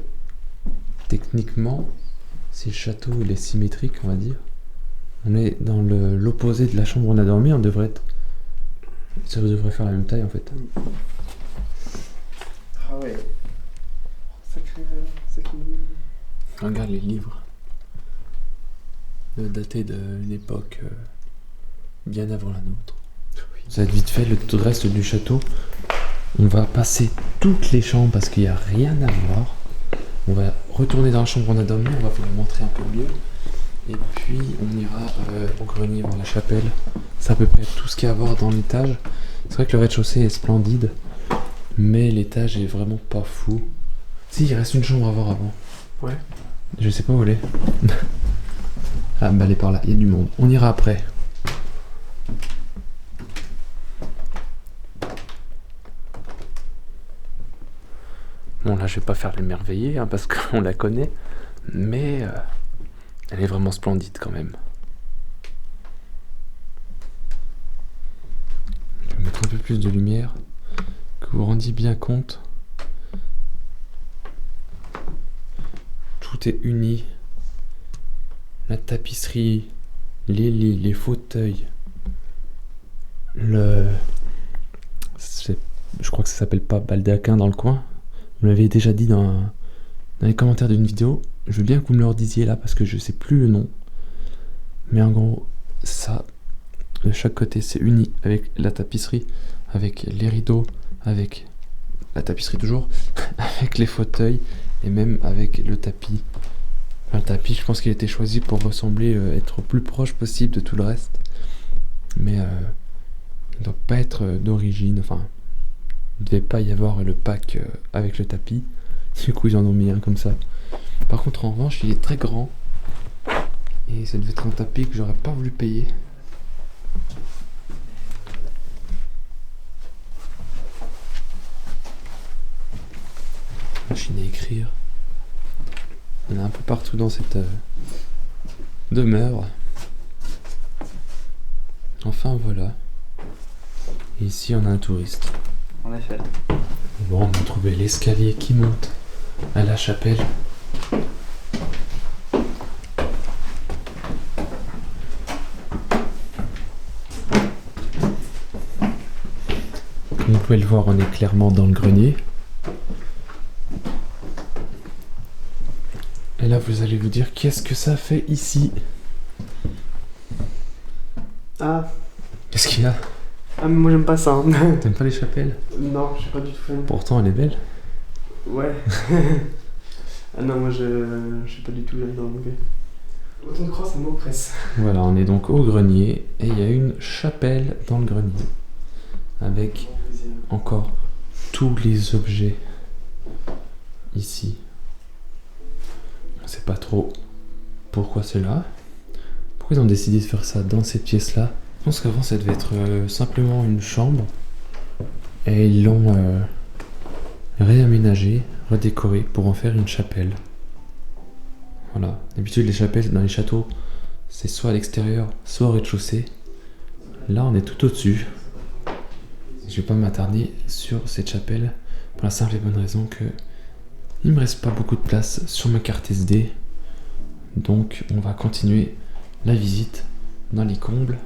techniquement, si le château il est symétrique, on va dire, on est dans l'opposé de la chambre où on a dormi, ça devrait faire la même taille en fait. Ah ouais. Sacré. Regarde les livres. Datés d'une époque bien avant la nôtre. Ça va être vite fait, tout le reste du château. On va passer toutes les chambres parce qu'il n'y a rien à voir. On va retourner dans la chambre où on a dormi, on va vous la montrer un peu mieux. Et puis on ira au grenier voir la chapelle. C'est à peu près tout ce qu'il y a à voir dans l'étage. C'est vrai que le rez-de-chaussée est splendide, mais l'étage est vraiment pas fou. Si, il reste une chambre à voir avant. Ouais. Je sais pas où elle est. Ah bah elle est par là, il y a du monde. On ira après. Bon là je vais pas faire l'émerveiller hein, parce qu'on la connaît, mais elle est vraiment splendide quand même. Je vais mettre un peu plus de lumière, que vous vous rendiez bien compte. Tout est uni. La tapisserie, les lits, les fauteuils, je crois que ça s'appelle pas baldaquin dans le coin. Vous l'avez déjà dit dans les commentaires d'une vidéo. Je veux bien que vous me le redisiez là parce que je sais plus le nom. Mais en gros, ça, de chaque côté, c'est uni avec la tapisserie, avec les rideaux, avec la tapisserie toujours, avec les fauteuils et même avec le tapis. Enfin, le tapis, je pense qu'il a été choisi pour ressembler, être au plus proche possible de tout le reste. Mais il ne doit pas être d'origine, enfin, il ne devait pas y avoir le pack avec le tapis. Du coup, ils en ont mis un comme ça. Par contre, en revanche, il est très grand. Et ça devait être un tapis que j'aurais pas voulu payer. Machine à écrire. Il y en a un peu partout dans cette demeure. Enfin voilà. Et ici on a un touriste. En effet. Bon, on a trouvé l'escalier qui monte à la chapelle. Comme vous pouvez le voir, on est clairement dans le grenier. Et là, vous allez vous dire, qu'est-ce que ça fait ici? Ah. Qu'est-ce qu'il y a? Ah, mais moi j'aime pas ça. Hein. T'aimes pas les chapelles? Non, je suis pas du tout fan. Pourtant, elle est belle. Ouais. Ah non, moi je suis pas du tout là-dedans. Donc... Autant de croix, ça m'oppresse. Voilà, on est donc au grenier et il y a une chapelle dans le grenier avec encore tous les objets ici. On sait pas trop pourquoi c'est là. Pourquoi ils ont décidé de faire ça dans cette pièce-là? Je pense qu'avant ça devait être simplement une chambre et ils l'ont réaménagé, redécoré pour en faire une chapelle. Voilà, d'habitude les chapelles dans les châteaux c'est soit à l'extérieur, soit au rez-de-chaussée. Là on est tout au-dessus. Je vais pas m'attarder sur cette chapelle pour la simple et bonne raison que il me reste pas beaucoup de place sur ma carte SD. Donc on va continuer la visite dans les combles.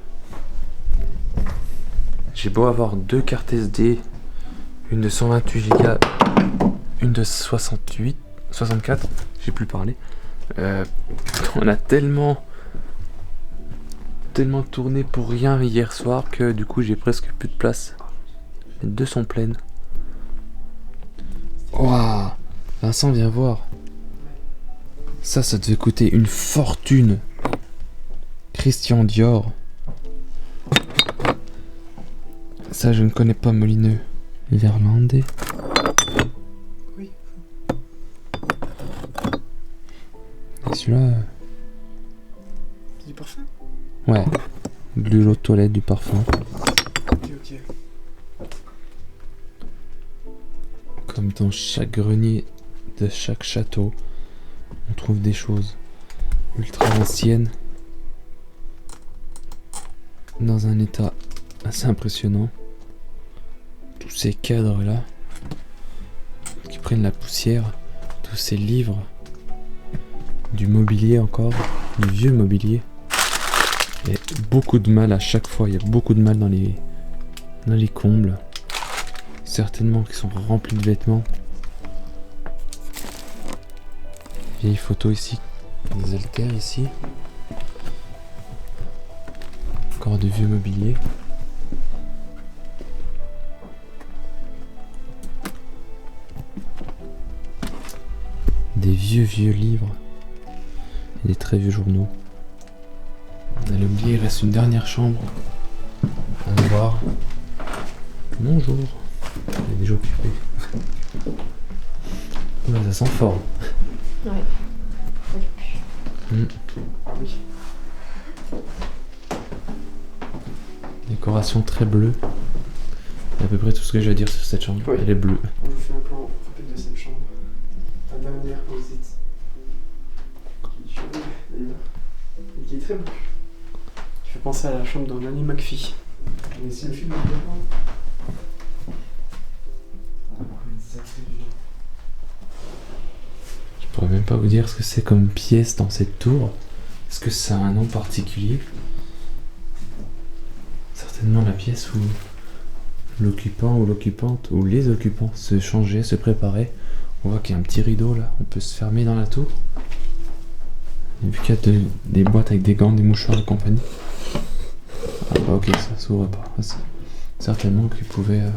J'ai beau avoir deux cartes SD, une de 128 Go, une de 64, j'ai plus parlé. On a tellement tourné pour rien hier soir que du coup j'ai presque plus de place. Les deux sont pleines. Waouh, Vincent, viens voir. Ça devait coûter une fortune. Christian Dior. Ça, je ne connais pas Molineux. Verlandais. Oui. Et celui-là. C'est du parfum? Ouais. De l'eau de toilette, du parfum. Ok. Comme dans chaque grenier de chaque château, on trouve des choses ultra anciennes. dans un état assez impressionnant. Tous ces cadres là qui prennent la poussière, tous ces livres, du mobilier encore, du vieux mobilier. Il y a beaucoup de mal à chaque fois, il y a beaucoup de mal dans les combles. Certainement qui sont remplis de vêtements. Vieille photo ici, des haltères ici. Encore du vieux mobilier. Des vieux livres. Et des très vieux journaux. On allait oublier, il reste une dernière chambre. On va voir. Bonjour. Elle est déjà occupée. Ouais, ça sent fort. Ouais. Ah oui. Décoration très bleue. C'est à peu près tout ce que j'ai à dire sur cette chambre. Oui. Elle est bleue. On vous fait un plan rapide de cette chambre. La dernière visite. Qui est chaude, d'ailleurs. Et qui est très bleue. Qui fait penser à la chambre de Nanny McPhee. On est ici le film de Je pourrais même pas vous dire ce que c'est comme pièce dans cette tour. Est-ce que ça a un nom particulier? Certainement la pièce où l'occupant ou l'occupante ou les occupants se changeaient, se préparaient. On voit qu'il y a un petit rideau là, on peut se fermer dans la tour. Et vu qu'il y a des boîtes avec des gants, des mouchoirs et compagnie. Ah bah ok, ça s'ouvre pas. Certainement qu'ils pouvaient,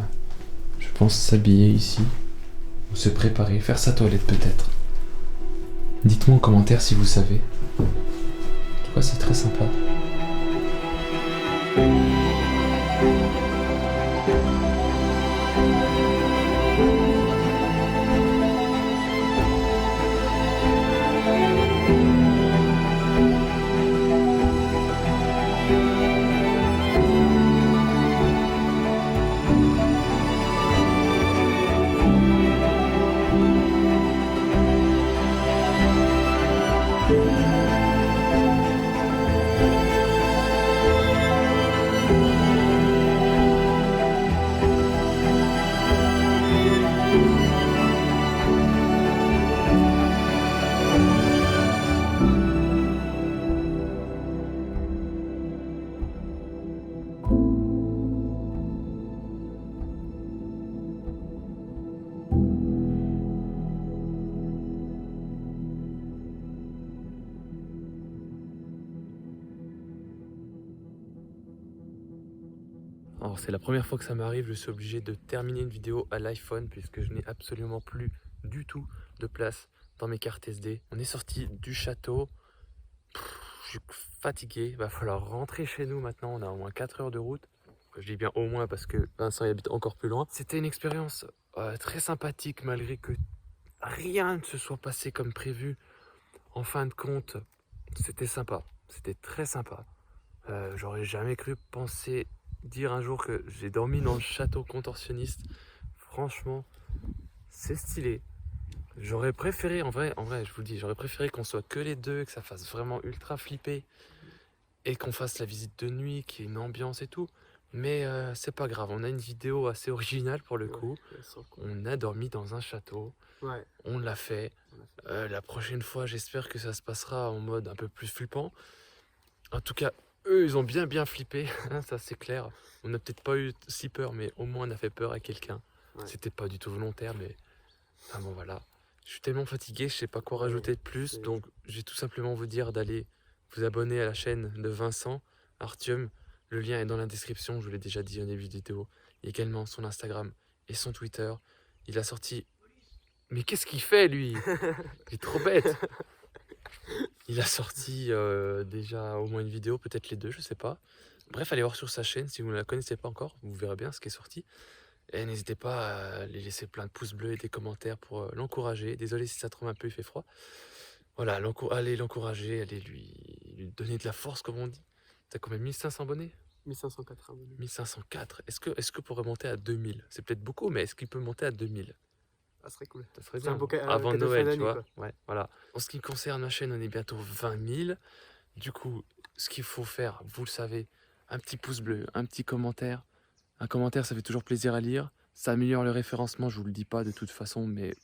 je pense, s'habiller ici. Ou se préparer, faire sa toilette peut-être. Dites-moi en commentaire si vous savez. En tout cas, c'est très sympa. Alors c'est la première fois que ça m'arrive, je suis obligé de terminer une vidéo à l'iPhone puisque je n'ai absolument plus du tout de place dans mes cartes SD. On est sorti du château, je suis fatigué, il va falloir rentrer chez nous maintenant, on a au moins 4 heures de route. Je dis bien au moins parce que Vincent y habite encore plus loin. C'était une expérience très sympathique malgré que rien ne se soit passé comme prévu. En fin de compte, c'était sympa, c'était très sympa. J'aurais jamais cru penser dire un jour que j'ai dormi dans le château contorsionniste. Franchement, c'est stylé. J'aurais préféré, en vrai, je vous le dis, j'aurais préféré qu'on soit que les deux, que ça fasse vraiment ultra flipper et qu'on fasse la visite de nuit, qu'il y ait une ambiance et tout. Mais c'est pas grave, on a une vidéo assez originale pour le coup. On a dormi dans un château, on l'a fait. La prochaine fois, j'espère que ça se passera en mode un peu plus flippant. En tout cas, eux, ils ont bien flippé, ça c'est clair. On n'a peut-être pas eu si peur, mais au moins on a fait peur à quelqu'un. C'était pas du tout volontaire, mais enfin bon voilà. Je suis tellement fatigué, je sais pas quoi rajouter de plus, donc je vais tout simplement vous dire d'aller vous abonner à la chaîne de Vincent Artium. Le lien est dans la description, je vous l'ai déjà dit en début de vidéo. Également son Instagram et son Twitter. Il a sorti... Mais qu'est-ce qu'il fait lui? Il est trop bête. Il a sorti déjà au moins une vidéo, peut-être les deux, je sais pas. Bref, allez voir sur sa chaîne si vous ne la connaissez pas encore, vous verrez bien ce qui est sorti. Et n'hésitez pas à lui laisser plein de pouces bleus et des commentaires pour l'encourager. Désolé si ça tremble un peu, il fait froid. Voilà, allez l'encourager, allez lui donner de la force comme on dit. T'as combien? 1500 abonnés? 1504 abonnés. 1504. Est-ce que pourrait monter à 2000? C'est peut-être beaucoup, mais est-ce qu'il peut monter à 2000? Ça serait cool. Ça serait C'est un bien. beau Avant cadeau Noël, fin tu vois. d'année, Ouais, voilà. En ce qui concerne ma chaîne, on est bientôt 20 000. Du coup, ce qu'il faut faire, vous le savez, un petit pouce bleu, un petit commentaire. Un commentaire, ça fait toujours plaisir à lire. Ça améliore le référencement, je vous le dis pas de toute façon, mais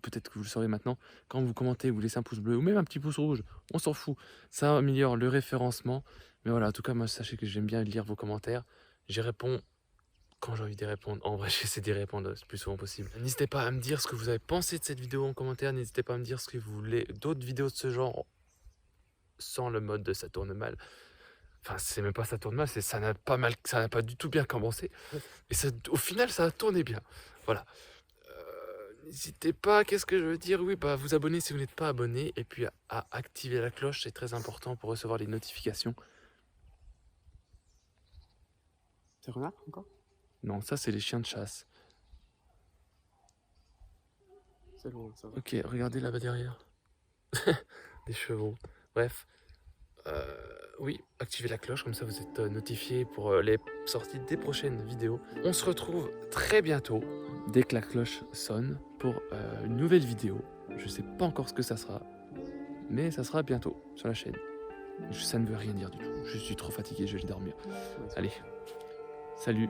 peut-être que vous le saurez maintenant. Quand vous commentez, vous laissez un pouce bleu ou même un petit pouce rouge, on s'en fout. Ça améliore le référencement. Mais voilà, en tout cas, moi, sachez que j'aime bien lire vos commentaires. J'y réponds quand j'ai envie d'y répondre. En vrai, j'essaie d'y répondre le plus souvent possible. N'hésitez pas à me dire ce que vous avez pensé de cette vidéo en commentaire. N'hésitez pas à me dire ce que vous voulez d'autres vidéos de ce genre sans le mode de ça tourne mal. Enfin, c'est même pas ça tourne mal, c'est ça n'a pas du tout bien commencé. Et ça, au final, ça a tourné bien. Voilà. N'hésitez pas, qu'est-ce que je veux dire? Oui, bah vous abonner si vous n'êtes pas abonné. Et puis à activer la cloche, c'est très important pour recevoir les notifications. C'est renard encore? Non, ça c'est les chiens de chasse. C'est loin, ça va. Ok, regardez là-bas derrière. Des chevaux. Bref. Oui, activez la cloche, comme ça vous êtes notifié pour les sorties des prochaines vidéos. On se retrouve très bientôt, dès que la cloche sonne, pour une nouvelle vidéo. Je sais pas encore ce que ça sera, mais ça sera bientôt sur la chaîne. Ça ne veut rien dire du tout, je suis trop fatigué, je vais dormir. Allez, salut!